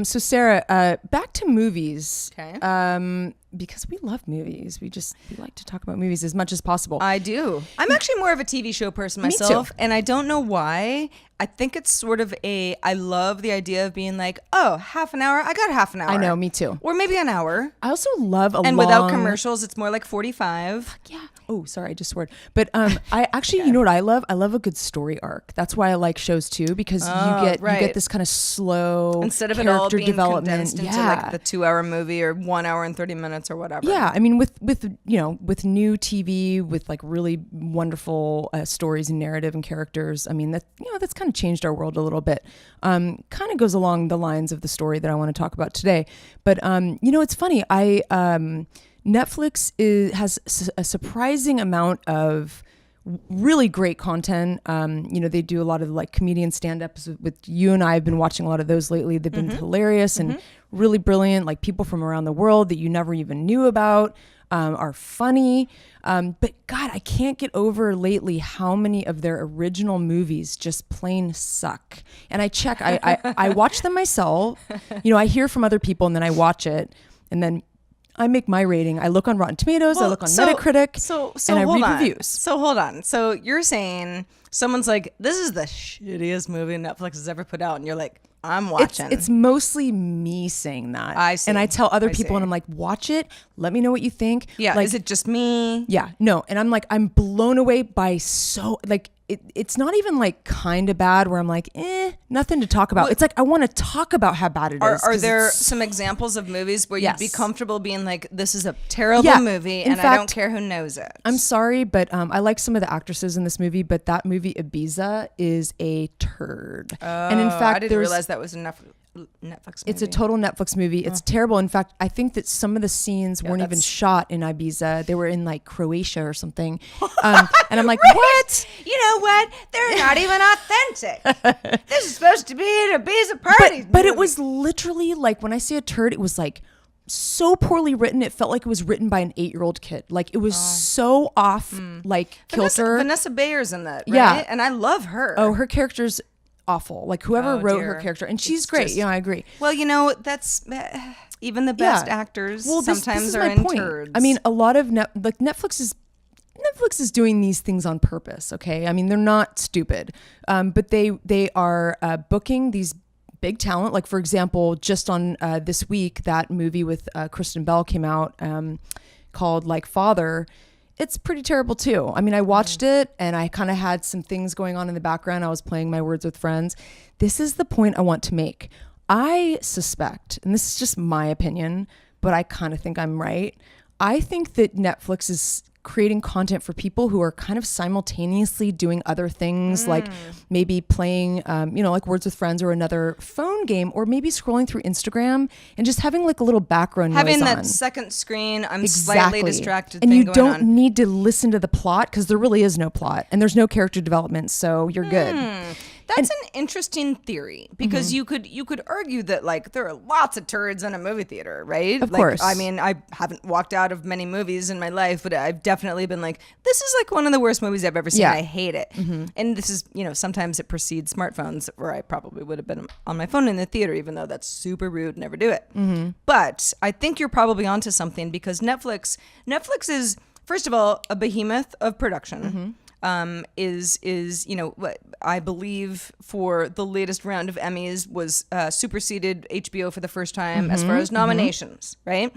So Sarah, back to movies. Okay. Because we love movies. We like to talk about movies as much as possible. I do. I'm actually more of a TV show person myself. Me too. And I don't know why. I think it's sort of I love the idea of being like, oh, half an hour. I got half an hour. I know, me too. Or maybe an hour. I also love and without commercials, it's more like 45. Yeah. Oh, sorry, I just swore. But I actually, you know what I love? I love a good story arc. That's why I like shows too, because you get this kind of slow instead of it all being development condensed into like the 2-hour movie or 1 hour and 30 minutes or whatever. Yeah, I mean, with new TV, with like really wonderful stories and narrative and characters. I mean, that's kind of changed our world a little bit. Kind of goes along the lines of the story that I want to talk about today. But it's funny. Netflix has a surprising amount of really great content. They do a lot of like comedian stand-ups with you and I have been watching a lot of those lately. They've been hilarious and really brilliant, like people from around the world that you never even knew about are funny. But God, I can't get over lately how many of their original movies just plain suck. And I watch them myself. I hear from other people and then I watch it and then I make my rating. I look on Rotten Tomatoes. I look on Metacritic. And I read reviews. So hold on. So you're saying someone's like, this is the shittiest movie Netflix has ever put out. And you're like, I'm watching. It's mostly me saying that. I see. And I tell other I people see. and I'm like, watch it. Let me know what you think. Yeah. Like, is it just me? yeah, no. And I'm like, I'm blown away by it's not even like kind of bad where I'm like, nothing to talk about. It's like, I want to talk about how bad it is. Are there some examples of movies where you'd be Yes. comfortable being like, this is a terrible movie and I don't care who knows it? I'm sorry, but I like some of the actresses in this movie, but that movie Ibiza is a turd. And in fact, I didn't realize that was enough. Netflix movie. It's a total Netflix movie. It's terrible. In fact, I think that some of the scenes weren't even shot in Ibiza. They were in like Croatia or something. And I'm like, what? You know what? They're not even authentic. This is supposed to be an Ibiza party. But it was literally like, when I say a turd, it was like so poorly written. It felt like it was written by an 8-year-old kid. Like it was so off, like kilter. Vanessa Bayer's in that, right? Yeah. And I love her. Oh, her character's awful. Like whoever wrote dear. her character, and she's It's great. just- I agree. Well, you know, that's even the best actors sometimes is are my in point. turds. I mean, a lot of Netflix is doing these things on purpose. Okay, I mean they're not stupid, but they are booking these big talent. Like for example, just on this week, that movie with Kristen Bell came out called Like Father. It's pretty terrible too. I mean, I watched it and I kind of had some things going on in the background. I was playing my Words with Friends. This is the point I want to make. I suspect, and this is just my opinion, but I kind of think I'm right. I think that Netflix is creating content for people who are kind of simultaneously doing other things, like maybe playing, like Words with Friends or another phone game, or maybe scrolling through Instagram and just having like a little background having noise that on. second screen, I'm slightly distracted. And thing you going don't on. need to listen to the plot because there really is no plot and there's no character development, so you're good. That's an interesting theory because you could argue that like there are lots of turds in a movie theater, right? Of like, course. I mean, I haven't walked out of many movies in my life, but I've definitely been like, this is like one of the worst movies I've ever seen. Yeah. I hate it. And this is, sometimes it precedes smartphones, where I probably would have been on my phone in the theater, even though that's super rude. Never do it. But I think you're probably onto something because Netflix is, first of all, a behemoth of production. Is what I believe for the latest round of Emmys was superseded HBO for the first time as far as nominations, right?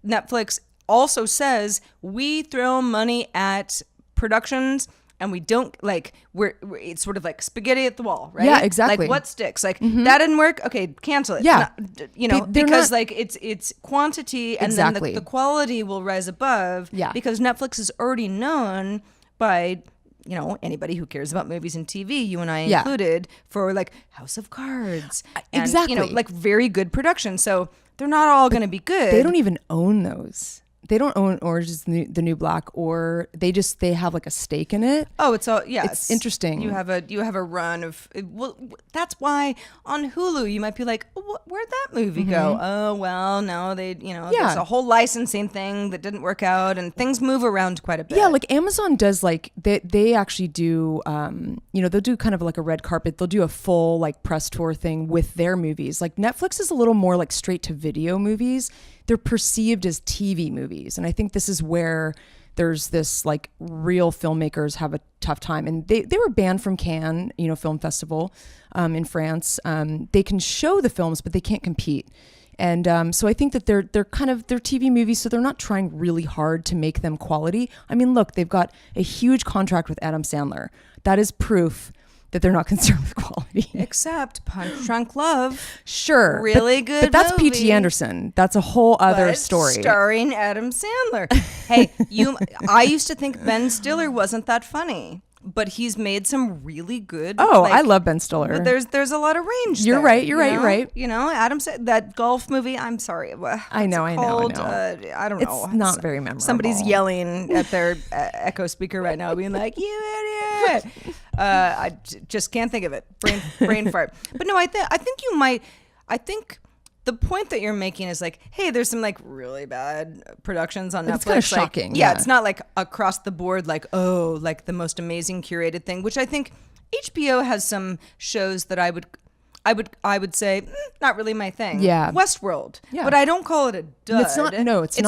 Netflix also says we throw money at productions and we don't we're it's sort of like spaghetti at the wall, right? Yeah, exactly. Like what sticks? Like that didn't work. Okay, cancel it. Yeah. Because like it's quantity and Exactly. then the quality will rise above. Yeah. Because Netflix is already known by anybody who cares about movies and TV, you and I included, for like House of Cards. And, Exactly. like very good production. So they're not all going to be good. They don't even own those. They don't own Orange is the New Black, or they have like a stake in it. Oh, it's all It's interesting. You have a run of well. That's why on Hulu you might be like, where'd that movie go? Oh well, no, there's a whole licensing thing that didn't work out, and things move around quite a bit. Yeah, like Amazon does, like they actually do, they'll do kind of like a red carpet. They'll do a full like press tour thing with their movies. Like Netflix is a little more like straight to video movies. They're perceived as TV movies. And I think this is where there's this like real filmmakers have a tough time. And they were banned from Cannes, Film Festival in France. They can show the films, but they can't compete. And so I think that they're TV movies, so they're not trying really hard to make them quality. I mean, look, they've got a huge contract with Adam Sandler. That is proof that they're not concerned with quality. Except Punch Drunk Love. Sure. Really good But that's movie. P.T. Anderson. That's a whole other But story. Starring Adam Sandler. Hey, I used to think Ben Stiller wasn't that funny, but he's made some really good. Oh, I love Ben Stiller. But there's a lot of range. You're there, right, you're right. Adam said that golf movie. I'm sorry. I know. I don't know. It's not very memorable. Somebody's yelling at their Echo speaker right now, being like, "You idiot!" I just can't think of it. Brain fart. But no, I think you might. I think the point that you're making is like, hey, there's some like really bad productions on Netflix. It's kind of shocking. Yeah, it's not like across the board, like, oh, like the most amazing curated thing, which I think HBO has some shows that I I would say not really my thing. Yeah. Westworld. Yeah. But I don't call it a dud. It's not a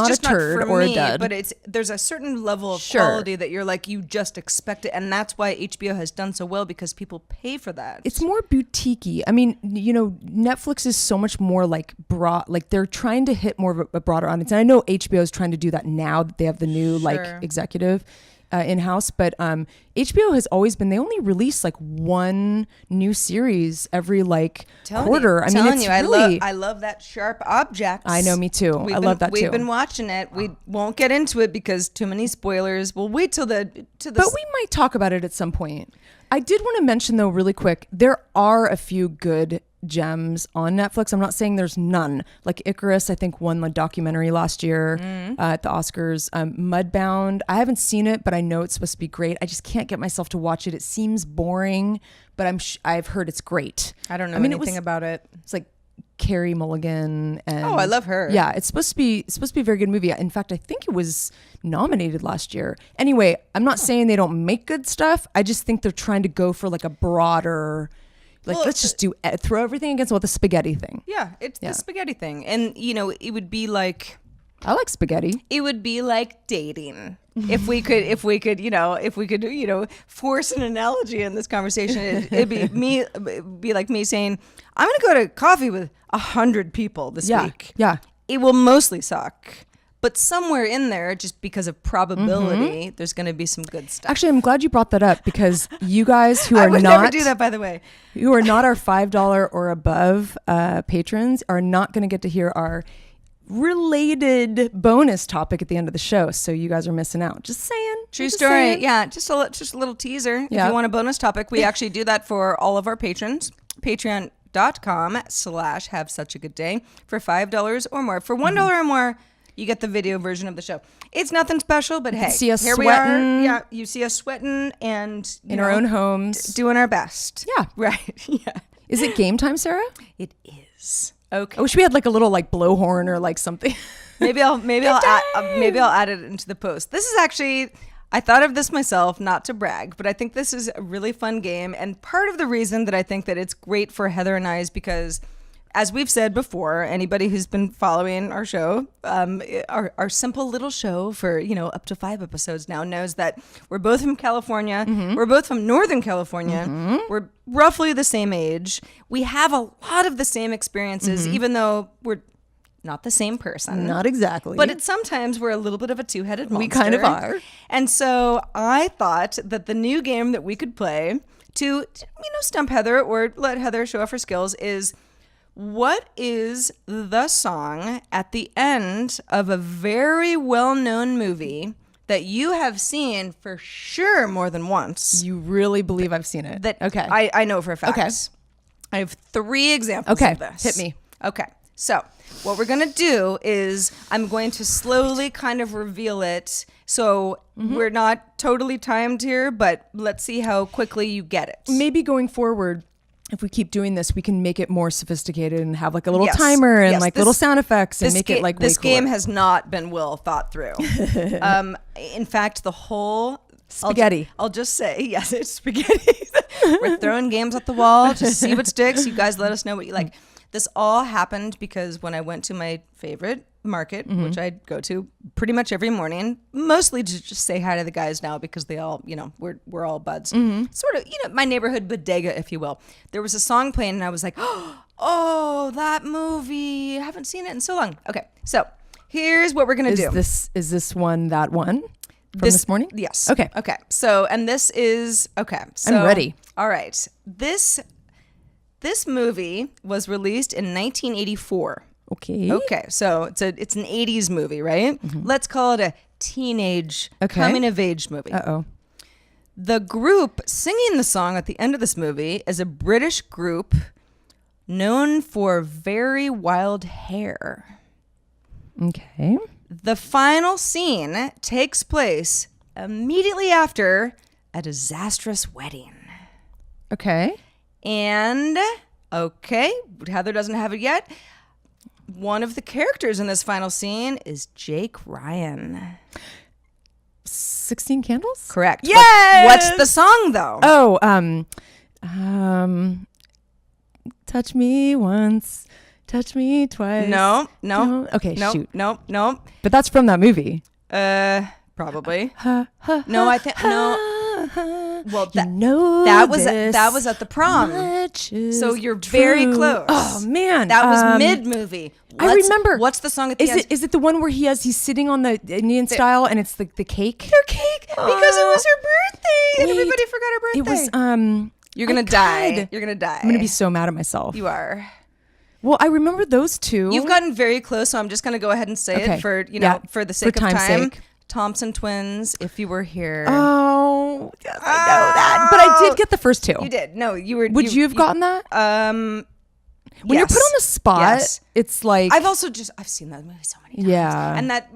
just turd not for or me, a dud. But there's a certain level of Sure. quality that you're like, you just expect it, and that's why HBO has done so well, because people pay for that. It's more boutique-y. I mean, Netflix is so much more like broad, like they're trying to hit more of a broader audience. And I know HBO is trying to do that now that they have the new like executive in-house, but HBO has always been, they only release like one new series every like quarter. I love that Sharp Objects. I know, me too. I love that too. We've been watching it. We won't get into it because too many spoilers. We'll wait till the But we might talk about it at some point. I did want to mention though, really quick, there are a few good gems on Netflix. I'm not saying there's none. Like Icarus, I think won the documentary last year at the Oscars. Mudbound, I haven't seen it, but I know it's supposed to be great. I just can't get myself to watch it. It seems boring, but I've heard it's great. I don't know anything about it. It's like Carey Mulligan and I love her. Yeah, it's supposed to be a very good movie. In fact, I think it was nominated last year. Anyway, I'm not saying they don't make good stuff. I just think they're trying to go for like a broader, let's just throw everything against the spaghetti thing. Yeah, it's the spaghetti thing. And it would be like, I like spaghetti. It would be like dating. If we could force an analogy in this conversation, it'd be like me saying, I'm going to go to coffee with 100 people this week. Yeah. It will mostly suck. But somewhere in there, just because of probability, there's going to be some good stuff. Actually, I'm glad you brought that up, because you guys who I are would not never do that, by the way, who are not our $5 or above patrons are not going to get to hear our related bonus topic at the end of the show. So you guys are missing out. Just saying. True story. Yeah, just a little teaser. Yeah. If you want a bonus topic, we actually do that for all of our patrons. Patreon.com/have such a good day for $5 or more. For $1 or more, you get the video version of the show. It's nothing special, but hey, see us here sweating. we are. Yeah, you see us sweating and in our own homes, doing our best. Yeah, right. Yeah. Is it game time, Sarah? It is. Okay. I wish we had like a little like blowhorn or like something. maybe I'll add it into the post. This is actually, I thought of this myself, not to brag, but I think this is a really fun game. And part of the reason that I think that it's great for Heather and I is because, as we've said before, anybody who's been following our show, our simple little show for, up to 5 episodes now, knows that we're both from California. We're both from Northern California. We're roughly the same age. We have a lot of the same experiences, even though we're not the same person. Not exactly. But sometimes we're a little bit of a two-headed monster. We kind of are. And so I thought that the new game that we could play to, stump Heather or let Heather show off her skills is, what is the song at the end of a very well-known movie that you have seen for sure more than once? You really believe I've seen it? Okay. I know for a fact. Okay. I have 3 examples of this. Hit me. Okay. So what we're going to do is I'm going to slowly kind of reveal it. So we're not totally timed here, but let's see how quickly you get it. Maybe going forward, if we keep doing this, we can make it more sophisticated and have like a little timer and little sound effects and make it like way this game cooler. has not been well thought through. In fact, the whole spaghetti. I'll just say, yes, it's spaghetti. We're throwing games at the wall to see what sticks. You guys let us know what you like. This all happened because when I went to my favorite market, which I go to pretty much every morning, mostly to just say hi to the guys now because they all, we're all buds. Sort of, my neighborhood bodega, if you will. There was a song playing and I was like, oh, that movie. I haven't seen it in so long. Okay, so here's what we're going to do. Is this one that one from this morning? Yes. Okay. Okay, so, and this is, okay. So, I'm ready. All right. This movie was released in 1984. Okay, so it's an 80s movie, right? Let's call it a teenage coming of age movie. Uh-oh. The group singing the song at the end of this movie is a British group known for very wild hair. Okay. The final scene takes place immediately after a disastrous wedding. Okay. And, Heather doesn't have it yet. One of the characters in this final scene is Jake Ryan. 16 Candles? Correct. Yes! What's the song, though? Oh, touch me once, touch me twice. No. Okay, no, shoot. No. But that's from that movie. Probably. No, I think no. Well, that was at the prom. So you're very close. Oh man, that was mid movie. I remember. What's the song at the end? Is it the one where he's sitting on the Indian style and it's the cake? Their cake because it was her birthday and everybody forgot her birthday. It was You're gonna die. You're gonna die. I'm gonna be so mad at myself. You are. Well, I remember those two. You've gotten very close, so I'm just gonna go ahead and say it for for the sake of time. Sake. Thompson Twins, If You Were Here. Oh, yes, I know that. But I did get the first two. You did. No, you were. Would you have gotten that? When you're put on the spot, it's like I've seen that movie so many times. Yeah, and that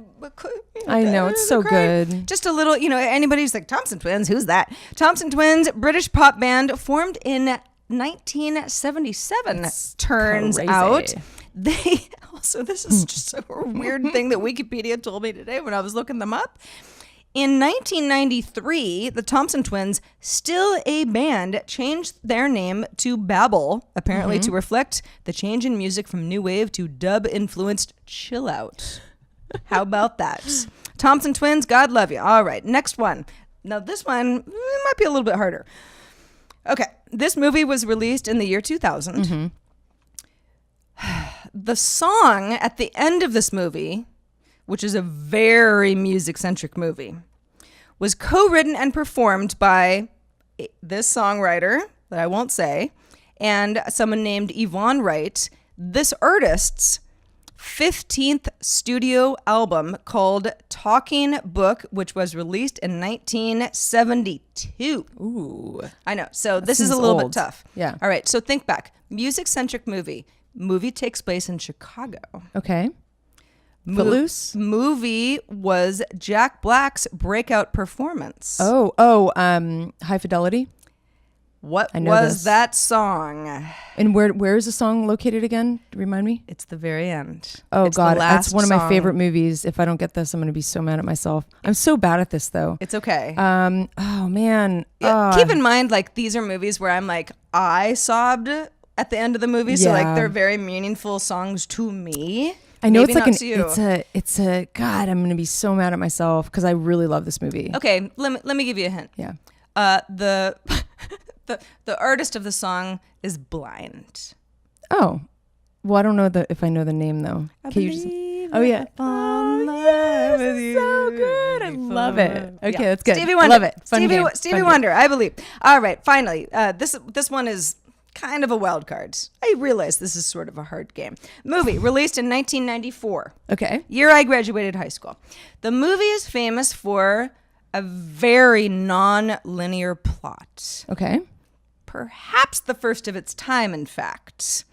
I know it's so good. Just a little, anybody who's like Thompson Twins, who's that? Thompson Twins, British pop band formed in 1977. Turns out they also, this is just a weird thing that Wikipedia told me today when I was looking them up. In 1993, the Thompson Twins, still a band, changed their name to Babel, apparently to reflect the change in music from new wave to dub-influenced chill out. How about that? Thompson Twins, God love you. All right, next one. Now this one might be a little bit harder. Okay, this movie was released in the year 2000. The song at the end of this movie, which is a very music-centric movie, was co-written and performed by this songwriter that I won't say, and someone named Yvonne Wright. This artist's 15th studio album called Talking Book, which was released in 1972. Ooh. I know. So this is a little bit tough. Yeah. All right. So think back. Music-centric movie. Movie takes place in Chicago. Okay. Footloose? Movie was Jack Black's breakout performance. High Fidelity? What was that song? And where is the song located again? Remind me. It's the very end. Oh, it's God. That's one of my favorite movies. If I don't get this, I'm going to be so mad at myself. I'm so bad at this, though. It's okay. Oh, man. Keep in mind, like, these are movies where I'm like, I sobbed at the end of the movie. Yeah. So, like, they're very meaningful songs to me. I know. Maybe it's like it's a God, I'm going to be so mad at myself because I really love this movie. Okay. Let me give you a hint. Yeah. The artist of the song is blind. Oh, well, I don't know if I know the name though. Oh yeah. With you so good. I love it. Okay, that's good. Stevie Wonder. I love it. Stevie Wonder. I believe. All right. Finally, this one is kind of a wild card. I realize this is sort of a hard game. Movie released in 1994. Okay. Year I graduated high school. The movie is famous for a very non-linear plot. Okay. Perhaps the first of its time, in fact.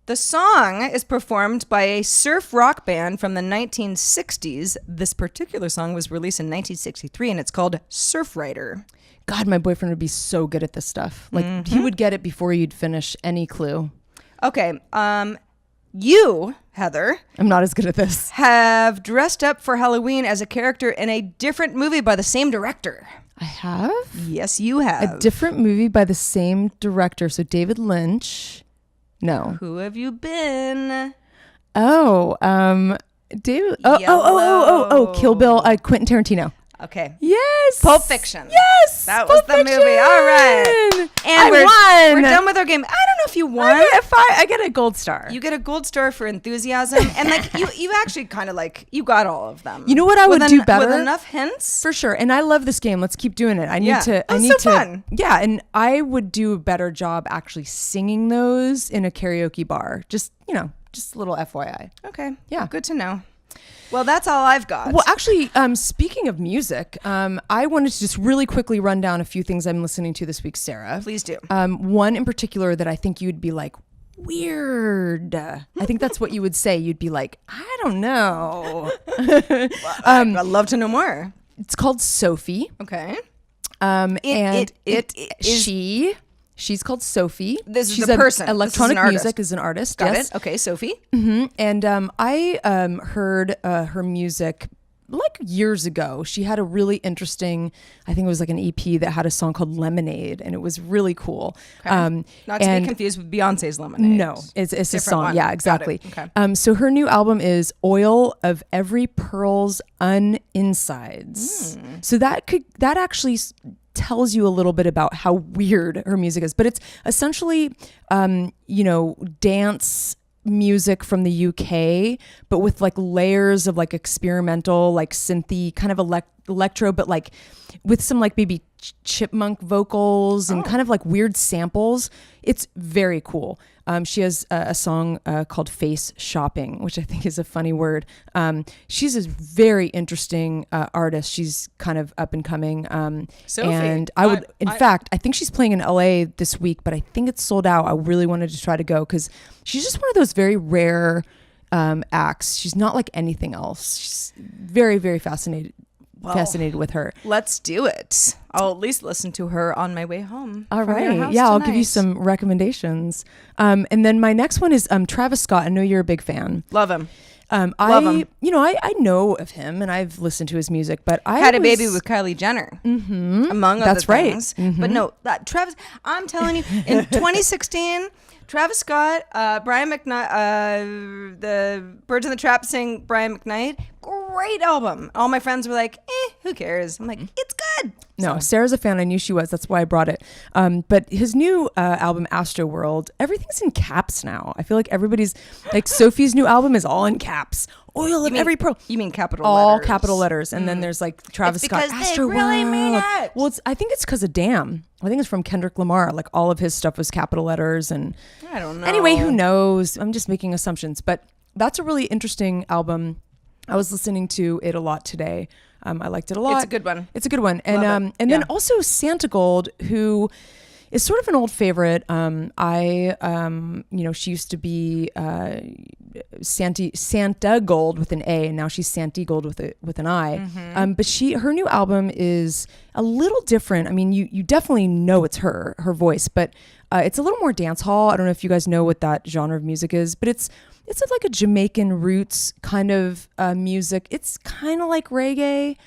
The song is performed by a surf rock band from the 1960s. This particular song was released in 1963, and it's called Surf Rider. God, my boyfriend would be so good at this stuff. Like, he would get it before you'd finish any clue. Okay. You, Heather. I'm not as good at this. Have dressed up for Halloween as a character in a different movie by the same director. I have? Yes, you have. A different movie by the same director. So David Lynch. No. Who have you been? Oh, David. Oh, Kill Bill. Quentin Tarantino. Okay. Yes. Pulp Fiction. Yes. That was the movie. All right. And we're done with our game. I don't know if you won. I get a gold star. You get a gold star for enthusiasm. And like you actually kind of like, you got all of them. You know what I would do better? With enough hints? For sure. And I love this game. Let's keep doing it. I need to. Fun. Yeah. And I would do a better job actually singing those in a karaoke bar. Just a little FYI. Okay. Yeah. Good to know. Well, that's all I've got. Well, actually, speaking of music, I wanted to just really quickly run down a few things I'm listening to this week, Sarah. Please do. One in particular that I think you'd be like, weird. I think that's what you would say. You'd be like, I don't know. Well, I'd love to know more. It's called Sophie. Okay. She's called Sophie. She's a person. Electronic music is an artist. Got it. Okay, Sophie. Mm-hmm. And I heard her music like years ago, she had a really interesting, I think it was like an EP that had a song called Lemonade, and it was really cool. Okay. Not to be confused with Beyonce's Lemonade. No, it's a song. one. Yeah, exactly. Okay. So her new album is Oil of Every Pearl's Uninsides. So that actually tells you a little bit about how weird her music is, but it's essentially, dance music from the UK, but with like layers of like experimental, like synthy kind of electro, but like with some like maybe chipmunk vocals and kind of like weird samples. It's very cool. She has a song called Face Shopping, which I think is a funny word. She's a very interesting artist. She's kind of up and coming. Sophie, and I think she's playing in LA this week, but I think it's sold out. I really wanted to try to go because she's just one of those very rare acts. She's not like anything else. She's very, very fascinated with her. Let's do it. I'll at least listen to her on my way home. All right. Yeah, I'll give you some recommendations. And then my next one is Travis Scott. I know you're a big fan. Love him. Love him. I know of him and I've listened to his music, but I had a baby with Kylie Jenner, among other things. Right. But no, Travis, I'm telling you, in 2016, Travis Scott, Brian McKnight, the Birds in the Trap sing Brian McKnight. Great album. All my friends were like, who cares? I'm like, it's good. No, Sarah's a fan. I knew she was. That's why I brought it. But his new album, Astro World, everything's in caps now. I feel like everybody's, like Sophie's new album is all in caps. Oil of every pearl. You mean capital all letters. capital letters. And then there's like Travis Scott, Astro they really World. mean it. Well, I think it's because of Damn. I think it's from Kendrick Lamar. Like all of his stuff was capital letters. And I don't know. Anyway, who knows? I'm just making assumptions. But that's a really interesting album. I was listening to it a lot today. I liked it a lot. It's a good one. It's a good one. And then also Santa Gold, who is sort of an old favorite. She used to be Santa Gold with an A, and now she's Santi Gold with an I. But her new album is a little different. I mean, you definitely know it's her voice, but it's a little more dance hall. I don't know if you guys know what that genre of music is, but it's like a Jamaican roots kind of music. It's kind of like reggae.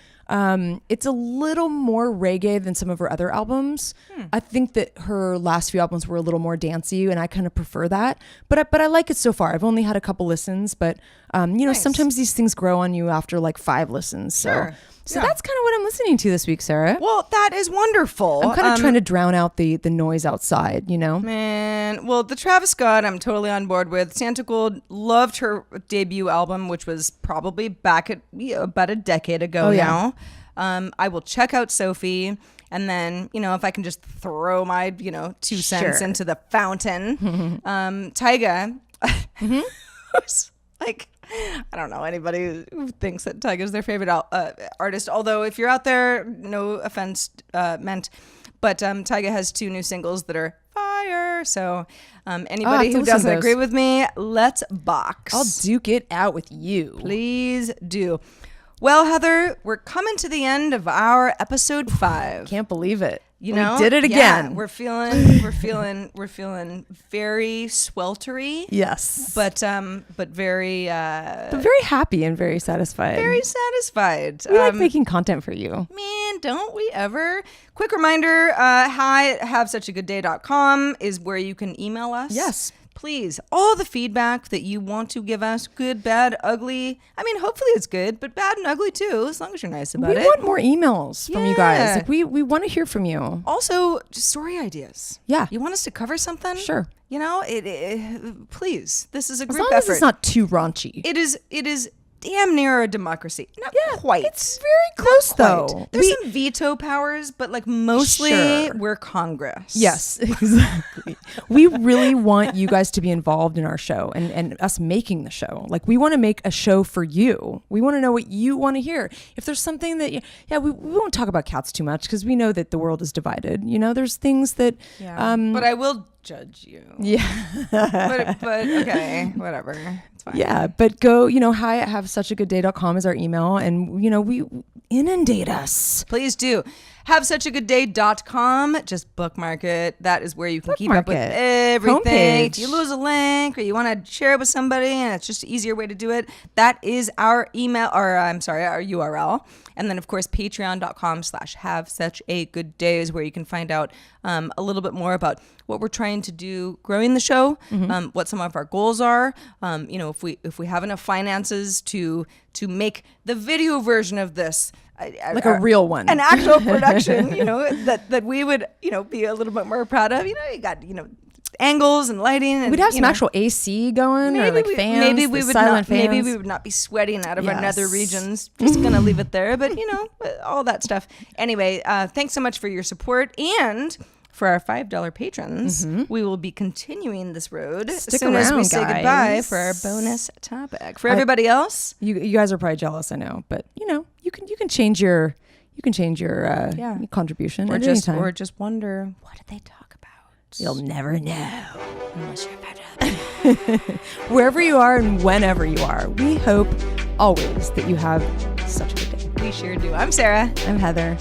It's a little more reggae than some of her other albums. I think that her last few albums were a little more dancey, and I kind of prefer that. But I like it so far. I've only had a couple listens, but nice. Sometimes these things grow on you after like 5 listens. So that's kind of what I'm listening to this week, Sarah. Well, that is wonderful. I'm kind of trying to drown out the noise outside, Man, well, the Travis Scott, I'm totally on board with. Santa Gold, loved her debut album, which was probably back at about a decade ago now. I will check out Sophie. And then, if I can just throw my, 2 cents into the fountain. Tyga, like... I don't know anybody who thinks that Tyga's their favorite artist. Although, if you're out there, no offense meant, but Tyga has 2 new singles that are fire. So anybody who doesn't agree with me, let's box. I'll duke it out with you. Please do. Well, Heather, we're coming to the end of our episode 5. Can't believe it. We did it again. We're feeling very sweltery. Yes, but very happy and very satisfied. Very satisfied. We like making content for you. Man, don't we ever? Quick reminder, hi, havesuchagoodday.com is where you can email us. Yes. Please, all the feedback that you want to give us, good, bad, ugly. I mean, hopefully it's good, but bad and ugly too, as long as you're nice about it. We want more emails from you guys. Like we want to hear from you. Also, just story ideas. Yeah. You want us to cover something? Sure. Please, this is a group effort. As long effort. as it's not too raunchy. It is damn near a democracy. Not quite. It's very close though. There's some veto powers, but like mostly we're Congress. Yes, exactly. We really want you guys to be involved in our show and us making the show. Like we want to make a show for you. We want to know what you want to hear. If there's something that, we won't talk about cats too much because we know that the world is divided. There's things that. Yeah. But I will judge you. Yeah. but okay, whatever. It's fine. Yeah, but go, hi at havesuchagoodday.com is our email, and we inundate us. Please do. HaveSuchAGoodDay.com. Just bookmark it. That is where you can keep up with Bookmark it. everything. Homepage. If you lose a link or you want to share it with somebody and it's just an easier way to do it, that is our email, or our URL. And then, of course, patreon.com/HaveSuchAGoodDay is where you can find out a little bit more about what we're trying to do growing the show, what some of our goals are. If we have enough finances to make the video version of this, Like a real one. an actual production, that we would, be a little bit more proud of. You got, angles and lighting, and We'd have some actual AC going, or like fans. Maybe we would not. Fans. Maybe we would not be sweating out of our nether Yes. regions. Just gonna leave it there. But all that stuff. Anyway, thanks so much for your support, and for our $5 patrons, we will be continuing this road Stick as soon as we around, say goodbye guys. for our bonus topic. For everybody else, You guys are probably jealous, I know, but you can change your contribution or at just any time. or just wonder, what did they talk about? You'll never know. Unless you're better. Wherever you are and whenever you are, we hope always that you have such a good day. We sure do. I'm Sarah. I'm Heather.